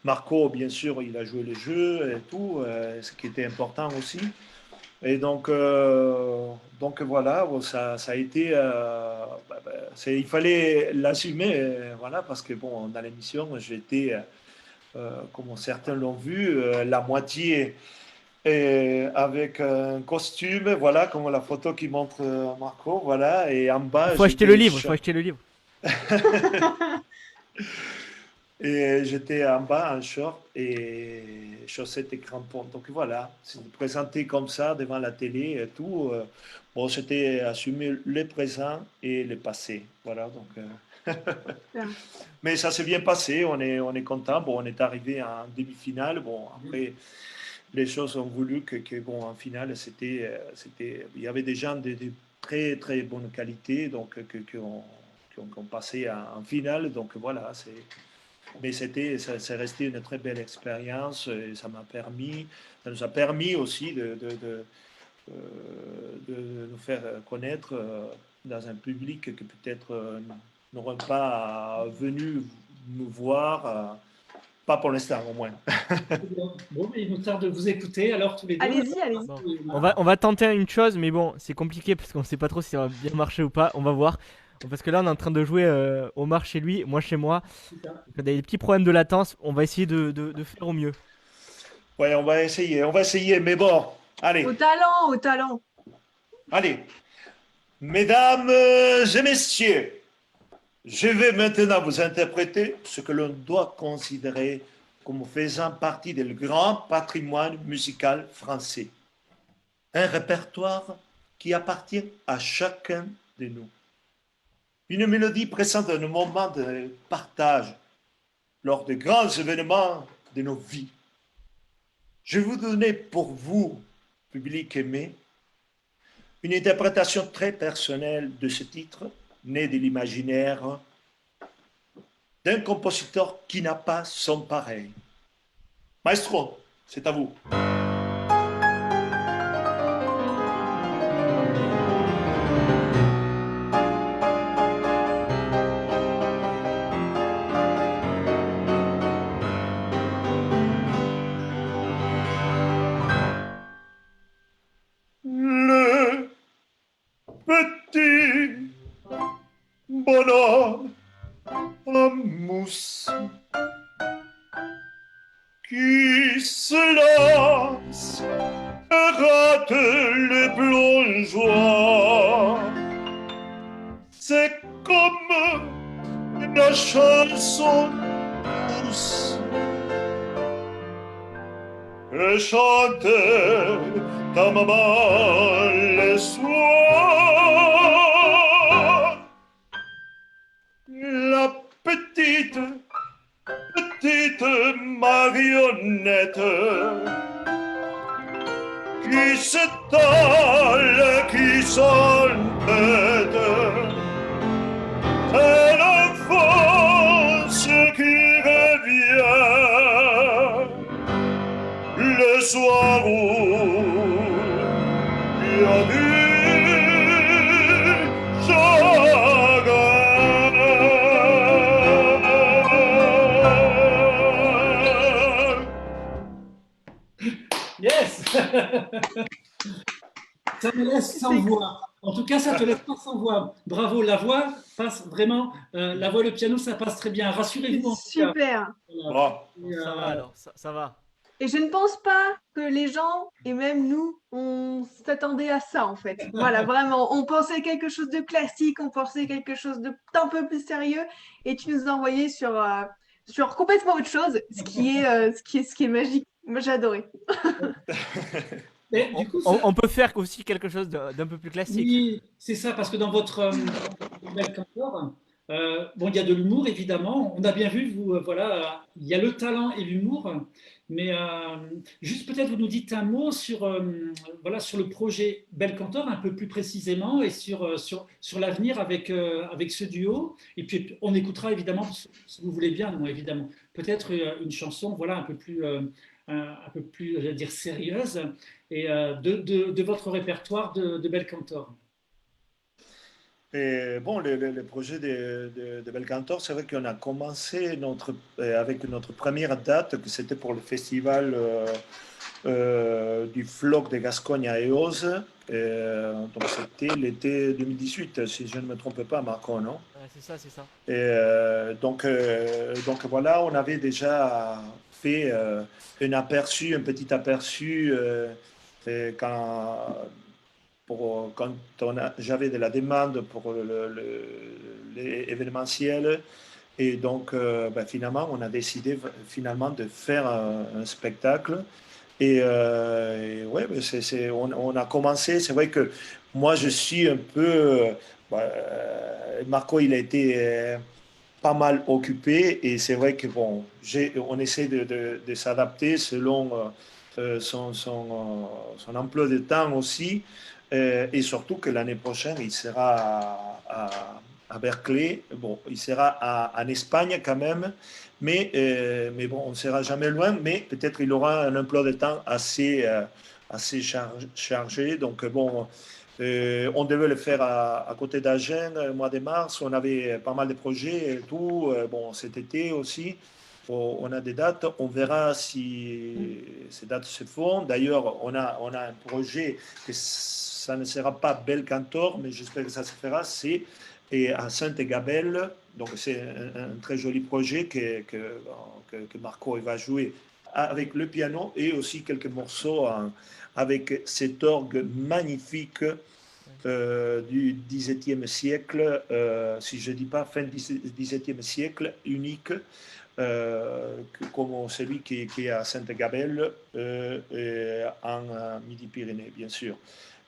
Marco, bien sûr, il a joué les jeux et tout, ce qui était important aussi. Et donc voilà, bon, ça a été, il fallait l'assumer, voilà, parce que bon, dans l'émission, j'étais comme certains l'ont vu, la moitié est avec un costume, voilà, comme la photo qui montre Marco, voilà, et en Il bas, faut acheter le livre, il faut acheter le livre. et j'étais en bas en short et chaussettes et crampons. Donc voilà, c'est présenté comme ça devant la télé et tout. Bon, c'était assumer le présent et le passé. Voilà, donc. Super. Mais ça s'est bien passé, on est content. Bon, on est arrivé en demi-finale. Bon, après, les choses ont voulu bon, en finale, il y avait des gens de très, très bonne qualité, donc, qui ont passé en finale. Donc voilà, mais c'est resté une très belle expérience et ça nous a permis aussi euh, de nous faire connaître dans un public que peut-être n'aurait pas venu nous voir, pas pour l'instant au moins. Bon, mais il nous tarde de vous écouter alors tous les deux. Allez-y, allez-y. Bon, on va tenter une chose, mais bon, c'est compliqué parce qu'on sait pas trop si ça va bien marcher ou pas. On va voir. Parce que là, on est en train de jouer Omar chez lui, moi chez moi. Donc, on a des petits problèmes de latence. On va essayer de faire au mieux. Ouais, on va essayer, mais bon, allez, Au talent, au talent. allez. Mesdames et messieurs, je vais maintenant vous interpréter ce que l'on doit considérer comme faisant partie du grand patrimoine musical français. Un répertoire qui appartient à chacun de nous. Une mélodie présente un moment de partage lors de grands événements de nos vies. Je vais vous donner pour vous, public aimé, une interprétation très personnelle de ce titre, né de l'imaginaire d'un compositeur qui n'a pas son pareil. Maestro, c'est à vous. Le petit bonhomme en mousse qui se lance et rate les plongeoires. C'est comme la chanson douce que chantait ta maman les soirs. La petite marionnette qui s'étale, qui s'entête, c'est l'enfance qui revient le soir où il y a du Yes. Ça me laisse sans voix. En tout cas, ça te laisse pas sans voix. Bravo, la voix passe vraiment. La voix, le piano, ça passe très bien. Rassurez-vous en tout cas. Super. Voilà. Bon. Et, Ça va alors, ça va. Et je ne pense pas que les gens, et même nous, on s'attendait à ça en fait. Voilà, vraiment. On pensait quelque chose de classique, on pensait quelque chose d'un peu plus sérieux, et tu nous as envoyé sur complètement autre chose, ce qui est magique. Moi, j'ai adoré. et du coup, ça- On peut faire aussi quelque chose d'un peu plus classique. oui, c'est ça, parce que dans votre bel cantor, bon, il y a de l'humour évidemment. On a bien vu, vous, voilà, il y a le talent et l'humour. Mais juste peut-être vous nous dites un mot sur, voilà, sur le projet Bel Cantor, un peu plus précisément, et sur l'avenir avec ce duo. Et puis on écoutera évidemment, si vous voulez bien, non, évidemment, peut-être une chanson voilà, un peu plus je vais dire, sérieuse et, de votre répertoire de Bel Cantor. Et bon, le projet de Belcantor, c'est vrai qu'on a commencé avec notre première date, que c'était pour le festival du Floc de Gascogne à Eauze. Donc c'était l'été 2018, si je ne me trompe pas, Marco, non? Ouais, c'est ça, c'est ça. Donc voilà, on avait déjà fait un petit aperçu quand, quand j'avais de la demande pour l'événementiel. Et donc, finalement, on a décidé finalement de faire un spectacle. Et ouais, on a commencé. C'est vrai que moi, je suis un peu. Marco, il a été pas mal occupé. Et c'est vrai que, bon, on essaie de s'adapter selon son emploi de temps aussi. Et surtout que l'année prochaine, il sera à Berkeley. Bon, il sera en Espagne quand même. Mais bon, on ne sera jamais loin. Mais peut-être il aura un emploi de temps assez chargé. Donc, bon. On devait le faire à côté d'Agen au mois de mars. On avait pas mal de projets et tout. Bon, cet été aussi, on a des dates. On verra si ces dates se font. D'ailleurs, on a un projet que ça ne sera pas Belcantor, mais j'espère que ça se fera. C'est à Sainte-Gabelle. Donc, c'est un très joli projet que Marco va jouer avec le piano et aussi quelques morceaux avec cet orgue magnifique Ouais. du XVIIe siècle, si je ne dis pas fin du XVIIe siècle, unique, comme celui qui est à Sainte-Gabelle, en Midi-Pyrénées, bien sûr.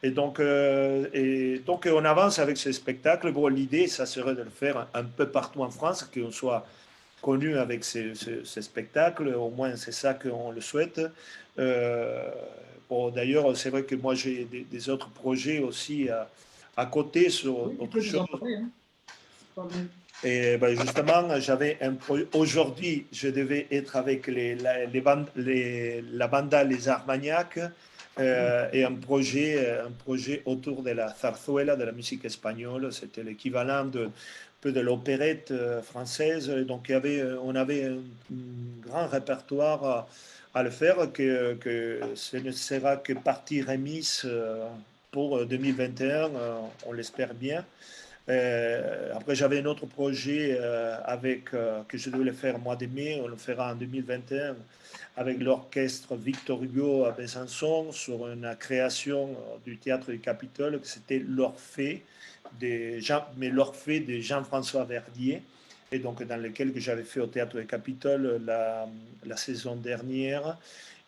Et donc, on avance avec ce spectacle. Bon, l'idée, ça serait de le faire un peu partout en France, qu'on soit connu avec ces spectacles. Au moins, c'est ça qu'on le souhaite. Euh, bon, d'ailleurs, c'est vrai que moi, j'ai des autres projets aussi à côté sur Oui, tu autre peux nous chose. en parler, hein. Pardon. Et ben, justement, aujourd'hui, je devais être avec la banda Les Armagnacs et un projet autour de la zarzuela, de la musique espagnole. C'était l'équivalent peu de l'opérette française. Et donc, on avait un grand répertoire à le faire, que ce ne sera que partie remise pour 2021, on l'espère bien. Après, j'avais un autre projet que je devais faire au mois de mai, on le fera en 2021 avec l'orchestre Victor Hugo à Besançon sur une création du théâtre du Capitole, que c'était l'Orphée de Jean-François Verdier, et donc dans lequel que j'avais fait au théâtre du Capitole la saison dernière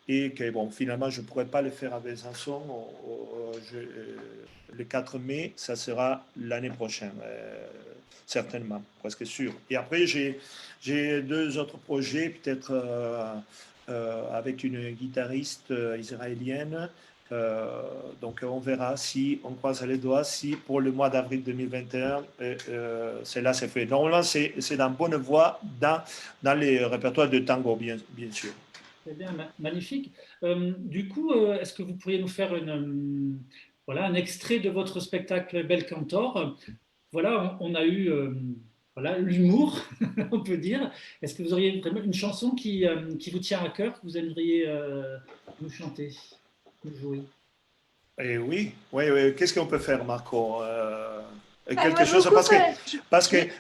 et que bon, finalement, je ne pourrais pas le faire à Besançon le 4 mai, ça sera l'année prochaine, certainement, presque sûr. Et après, j'ai deux autres projets, peut-être avec une guitariste israélienne. Donc, on verra si on croise les doigts, si pour le mois d'avril 2021, cela s'est fait. Normalement, c'est dans bonne voie dans les répertoires de tango, bien sûr. Très bien, magnifique. Du coup, est-ce que vous pourriez nous faire voilà, un extrait de votre spectacle Bel Cantor? Voilà, on a eu voilà, l'humour, on peut dire. Est-ce que vous auriez vraiment une chanson qui vous tient à cœur, que vous aimeriez nous chanter, nous jouer? Et oui, oui, oui. Qu'est-ce qu'on peut faire, Marco? Quelque J'aimerais chose, beaucoup, parce que, je vais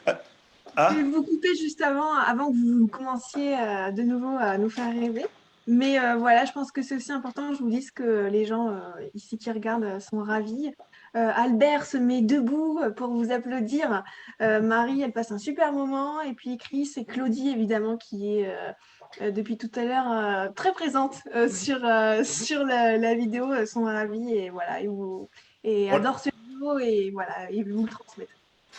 ah, vous couper juste avant que vous commenciez de nouveau à nous faire rêver. Mais voilà, je pense que c'est aussi important que je vous dise que les gens ici qui regardent sont ravis. Albert se met debout pour vous applaudir. Marie, elle passe un super moment. Et puis Chris et Claudie, évidemment, qui est depuis tout à l'heure très présente sur la vidéo, sont ravis et voilà, et on, adorent ce duo et voilà, et vous le transmettre.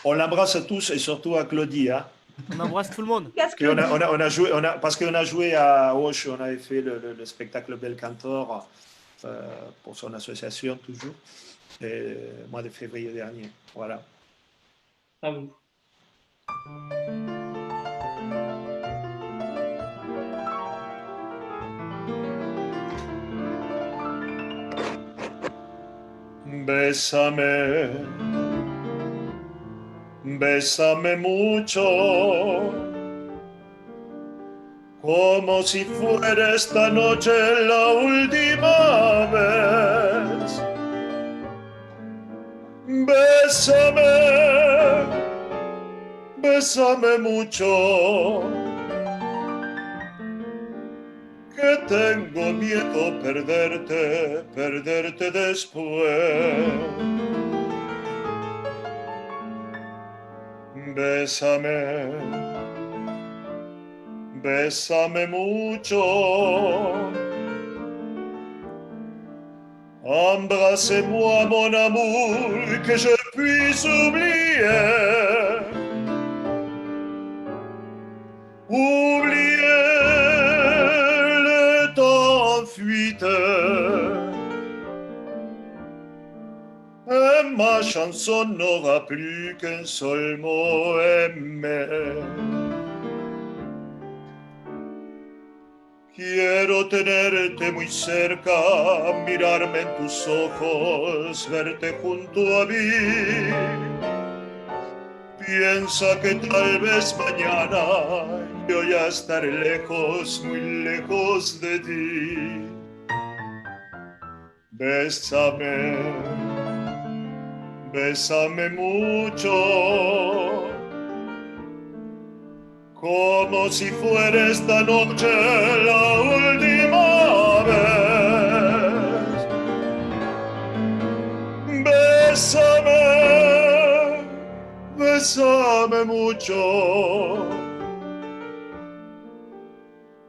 on l'embrasse tous et surtout à Claudie, hein. On embrasse tout le monde. Casse On Claudie. a, on a joué, parce qu'on a joué à Auch, on avait fait le spectacle Bel Cantor pour son association, toujours, mois de février dernier. Voilà. À vous. Bésame, bésame mucho. como si fuera esta noche la última vez. Bésame, bésame mucho, que tengo miedo perderte, perderte después. Bésame, bésame mucho, embrassez-moi mon amour, que je puisse oublier, oublier le temps fuite. Et ma chanson n'aura plus qu'un seul mot, aimer. Quiero tenerte muy cerca, mirarme en tus ojos, verte junto a mí. Piensa que tal vez mañana yo ya estaré lejos, muy lejos de ti. Bésame, bésame mucho, como si fuera esta noche la última vez. Bésame, bésame mucho,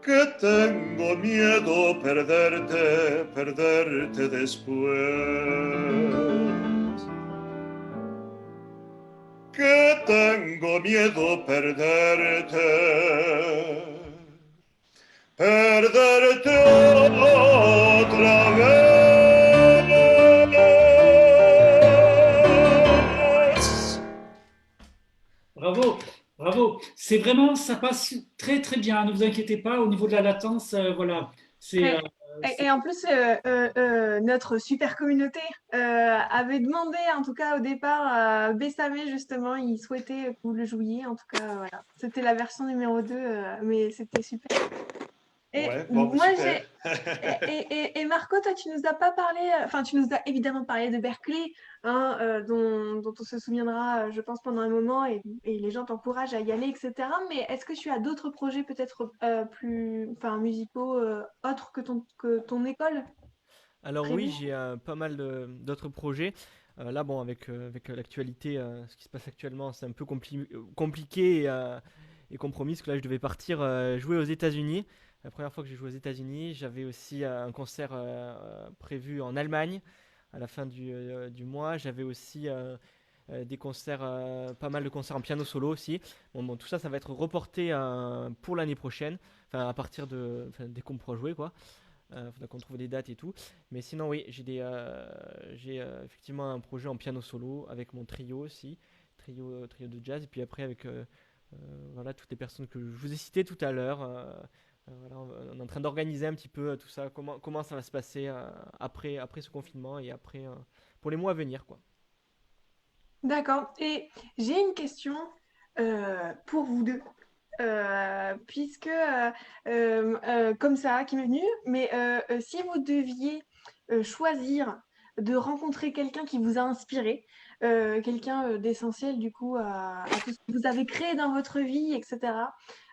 que tengo miedo perderte, perderte después. Que tengo miedo perderte, perderte otra vez. Bravo, bravo. C'est vraiment, ça passe très très bien. Ne vous inquiétez pas au niveau de la latence. Voilà, c'est. Et en plus, notre super communauté avait demandé, en tout cas au départ, à Bessame justement, il souhaitait que vous le jouiez. En tout cas, voilà. C'était la version numéro 2, mais c'était super. Et Ouais, bon, moi, super. et Marco, toi, tu nous as pas parlé, enfin, tu nous as évidemment parlé de Berkeley, hein, dont on se souviendra, je pense, pendant un moment, et les gens t'encouragent à y aller, etc. Mais est-ce que tu as d'autres projets peut-être plus, enfin, musicaux, autres que ton école Alors oui, prévus? j'ai pas mal d'autres projets. Là, bon, avec l'actualité, ce qui se passe actuellement, c'est un peu compliqué et compromis, parce que là, je devais partir jouer aux États-Unis. La première fois que j'ai joué aux États-Unis, j'avais aussi un concert prévu en Allemagne à la fin du mois. J'avais aussi des concerts, pas mal de concerts en piano solo aussi. Bon, tout ça, ça va être reporté pour l'année prochaine, enfin à partir dès qu'on pourra jouer, quoi. Faudra qu'on trouve des dates et tout. Mais sinon, oui, j'ai effectivement un projet en piano solo avec mon trio aussi, trio de jazz. Et puis après, avec voilà, toutes les personnes que je vous ai citées tout à l'heure. Voilà, on est en train d'organiser un petit peu tout ça, comment ça va se passer après ce confinement et après pour les mois à venir, quoi. D'accord. Et j'ai une question pour vous deux. Puisque comme ça qui m'est venu, mais si vous deviez choisir de rencontrer quelqu'un qui vous a inspiré, quelqu'un d'essentiel du coup à tout ce que vous avez créé dans votre vie, etc.,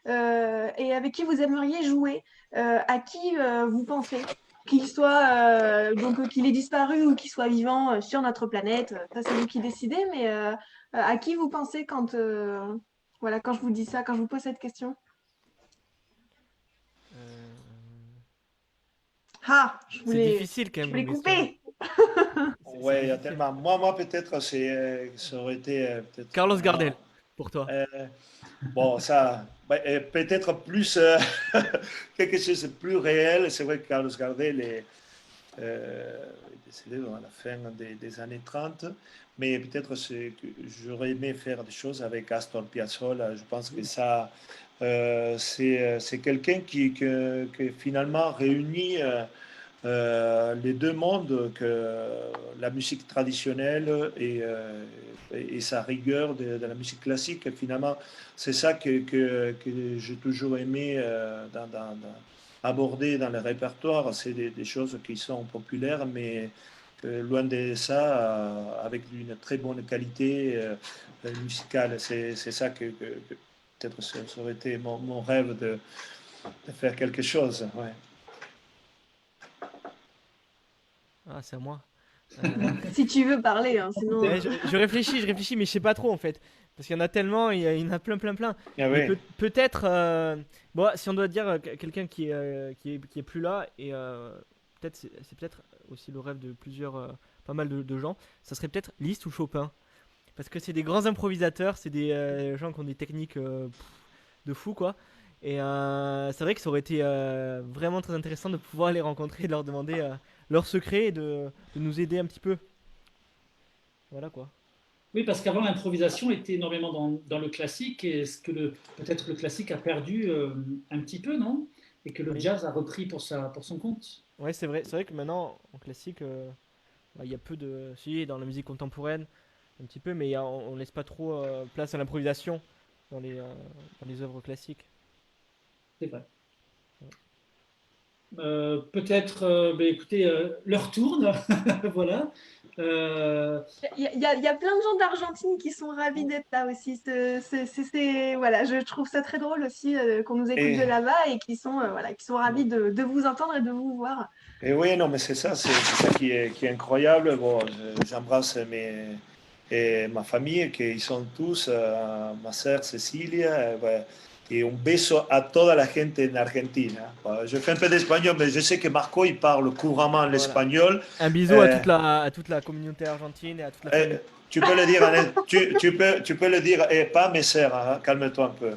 et avec qui vous aimeriez jouer, à qui vous pensez? Qu'il soit donc qu'il ait disparu ou qu'il soit vivant sur notre planète, ça c'est vous qui décidez, mais à qui vous pensez quand voilà, quand je vous dis ça, quand je vous pose cette question? Euh, Ah, c'est difficile quand je même voulais comme question. couper. C'est Ouais, il y a difficile. tellement. Moi peut-être, ça aurait été peut-être. Carlos Gardel, pour toi. Euh, bon, ça, ouais, peut-être plus quelque chose de plus réel. C'est vrai que Carlos Gardel est décédé à la fin des années 30, mais peut-être que j'aurais aimé faire des choses avec Astor Piazzolla. Je pense que ça, c'est quelqu'un qui finalement réunit les deux mondes, que la musique traditionnelle et sa rigueur de la musique classique. Et finalement, c'est ça que j'ai toujours aimé aborder dans le répertoire. C'est des choses qui sont populaires, mais loin de ça, avec une très bonne qualité musicale. C'est ça que peut-être ça aurait été mon rêve de faire quelque chose. Ouais. Ah, c'est à moi. Euh, Si tu veux parler, hein, sinon. je réfléchis, mais je sais pas trop en fait. Parce qu'il y en a tellement, il y en a plein, plein, plein. Ah Mais oui. peut-être, bon, si on doit dire quelqu'un qui est plus là, et peut-être c'est peut-être aussi le rêve de plusieurs, pas mal de gens, ça serait peut-être Liszt ou Chopin. Parce que c'est des grands improvisateurs, c'est des gens qui ont des techniques de fou, quoi. Et c'est vrai que ça aurait été vraiment très intéressant de pouvoir les rencontrer et de leur demander leurs secrets et de nous aider un petit peu. Voilà quoi. Oui, parce qu'avant, l'improvisation était énormément dans le classique, et est-ce que peut-être le classique a perdu un petit peu, non? Et que le Oui. jazz a repris pour son compte. Ouais, c'est vrai. C'est vrai que maintenant, en classique, bah, il y a peu de. Si, dans la musique contemporaine, un petit peu, mais on laisse pas trop place à l'improvisation dans les œuvres classiques. C'est vrai. Ouais. Peut-être, ben, écoutez, l'heure tourne, voilà. Euh, Il y a plein de gens d'Argentine qui sont ravis d'être là aussi. Voilà, je trouve ça très drôle aussi qu'on nous écoute de Et, là-bas et voilà, qui sont ravis de vous entendre et de vous voir. et oui, non, mais c'est ça, c'est ça qui est incroyable. Bon, j'embrasse et ma famille, qui sont tous, ma sœur Cecilia, ouais, et un beso a toda la gente en Argentina. Bon, je fais un peu d'espagnol, mais je sais que Marco, il parle couramment Voilà. l'espagnol. Un bisou Euh, à toute la communauté argentine et à toute la Euh, famille. tu peux le dire, tu peux le dire, et pas mes sœurs, hein, calme-toi un peu.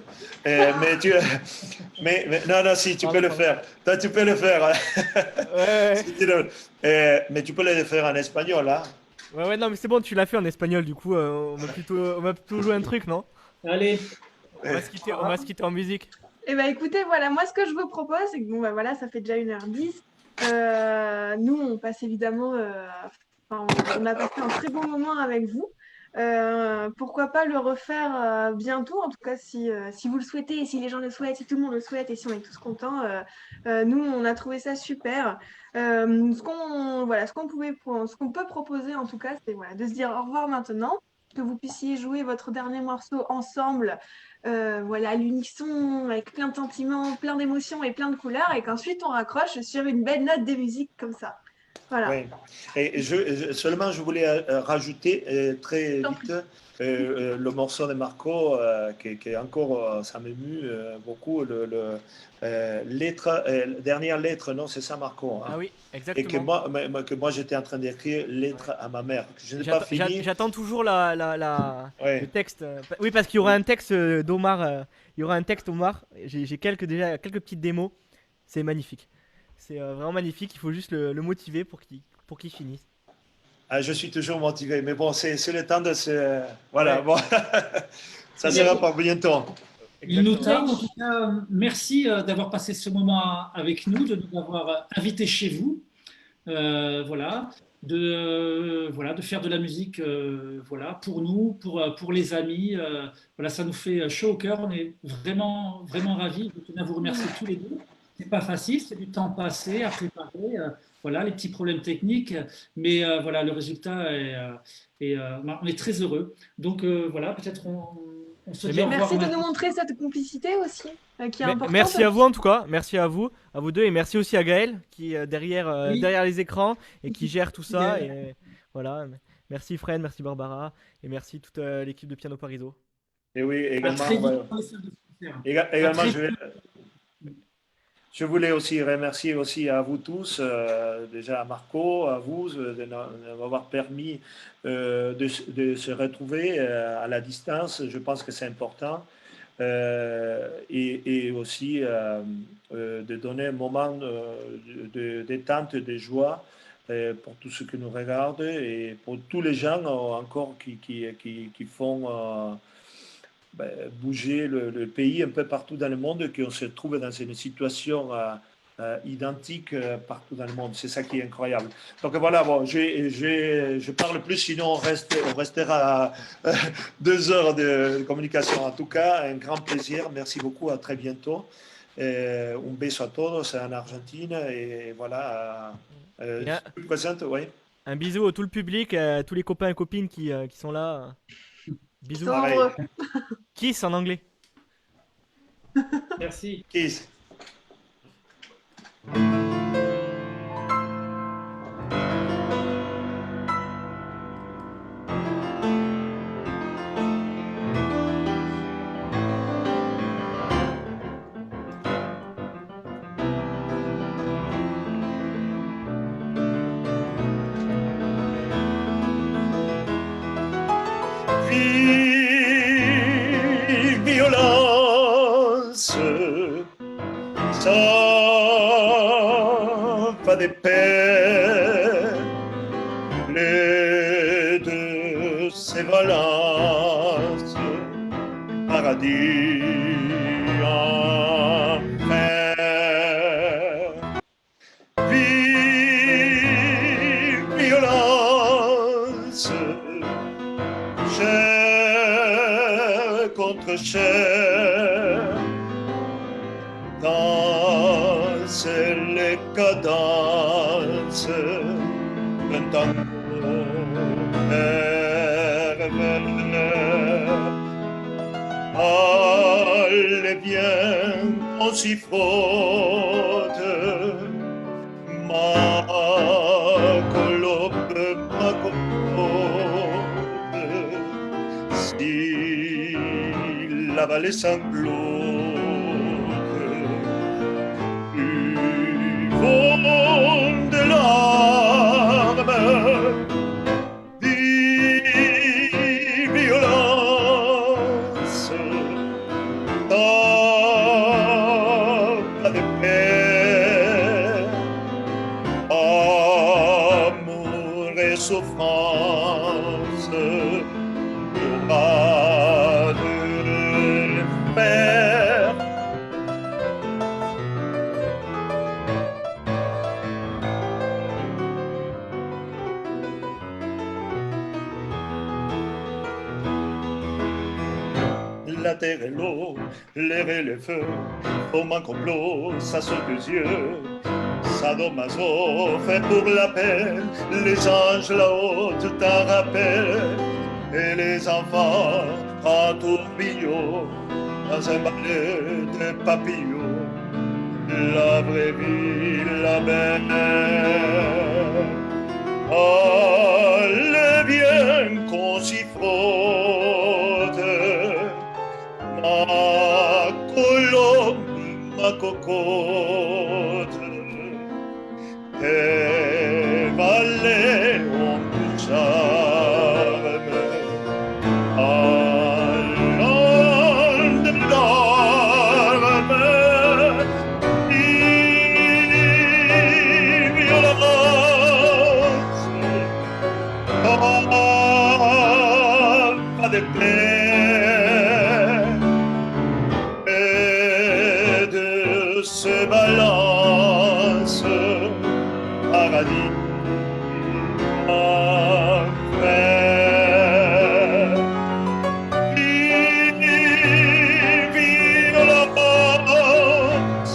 Non, non, si, tu peux Pardon, le pardon. faire. Toi, tu peux le faire. Hein. Ouais, Si mais tu peux le faire en espagnol, hein. ouais, ouais, non, mais c'est bon, tu l'as fait en espagnol, du coup, on va plutôt jouer un truc, non? allez, On va se quitter en musique. Eh ben écoutez, voilà, moi ce que je vous propose, c'est que bon, bah, voilà, ça fait déjà 1h10. Nous, on passe évidemment, enfin, on a passé un très bon moment avec vous. Pourquoi pas le refaire bientôt, en tout cas si vous le souhaitez, et si les gens le souhaitent, si tout le monde le souhaite, et si on est tous contents. Nous, on a trouvé ça super. Ce qu'on peut proposer, en tout cas, c'est voilà, de se dire au revoir maintenant, que vous puissiez jouer votre dernier morceau ensemble, voilà, à l'unisson, avec plein de sentiments, plein d'émotions et plein de couleurs, et qu'ensuite on raccroche sur une belle note de musique comme ça. Voilà, Oui. Et seulement, je voulais rajouter très je t'en vite prie. le morceau de Marco, qui est encore, ça m'émue beaucoup, dernière lettre, non, c'est ça, Marco, hein. Ah oui, Et que exactement. moi j'étais en train d'écrire Ouais. lettre à ma mère, que je Et n'ai pas fini. j'attends toujours le Ouais. texte. Oui, parce qu'il y aura un texte d'Omar. Il y aura un texte Omar. J'ai déjà quelques petites démos. C'est magnifique. C'est vraiment magnifique. Il faut juste le motiver pour qu'il finisse. Ah, je suis toujours motivé, mais bon, c'est le temps de se. Voilà, Ouais, bon, ça eh bien, sera pour bientôt. il nous exactement. tarde. En tout cas, merci d'avoir passé ce moment avec nous, de nous avoir invités chez vous. Voilà, voilà, de faire de la musique, voilà, pour nous, pour les amis. Voilà, ça nous fait chaud au cœur. On est vraiment, vraiment ravis. Je tenais à vous remercier tous les deux. C'est pas facile, c'est du temps passé à préparer. Voilà, les petits problèmes techniques, mais voilà, le résultat on est très heureux. Donc voilà, peut-être on se Mais, dit au revoir Merci de nous maintenant. montrer cette complicité aussi, qui est importante. merci à vous en tout cas. Merci à vous deux. Et merci aussi à Gaël qui est Oui, derrière les écrans et qui gère tout ça. Et fidèle. voilà. Merci Fred, merci Barbara. Et merci toute l'équipe de Piano Pariso. Et oui, À également, très vite dans les salles de concert. À également très vite. je voulais aussi remercier aussi à vous tous, déjà à Marco, à vous, de m'avoir permis de se retrouver à la distance. Je pense que c'est important. Et aussi de donner un moment de détente, de joie pour tous ceux qui nous regardent et pour tous les gens encore qui font bouger le pays un peu partout dans le monde, qu'on se trouve dans une situation identiques partout dans le monde. C'est ça qui est incroyable. Donc voilà, bon, je parle plus, sinon on restera 2 heures de communication. En tout cas, un grand plaisir. Merci beaucoup. À très bientôt. Un beso a todos en Argentine. Et voilà. Et Tu présentes, oui. un bisou à tout le public, à tous les copains et copines qui sont là. Ils Bisous. sont Pareil. nombreux. Kiss en anglais. Merci. Kiss. Violence, ça va de pair, les deux se balancent, paradis enfer. Violence, chair contre chair, danse les cadences d'un tango pervers. Allez, viens, on s'y frotte, ma colope, ma cocotte, si la vallée sanglote, du fond de larmes, violence, pas de paix, amour et souffrance, pas de fer. La terre et l'eau, l'air et le feu, comme un complot, ça saute aux yeux. Sadomaso fait pour la paix, les anges là-haut t'en rappellent, et les enfants en tourbillon, dans un balai de papillons, la vraie vie, la belle. Allez, viens qu'on s'y frotte, ma colombe, ma cocotte, tes valets ont du charme, allant de larmes, violence, pas de paix, et de se balance, paradis, enfer. Violence,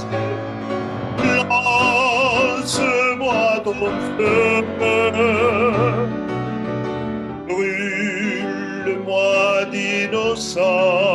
lance-moi ton feu, brûle-moi d'innocence.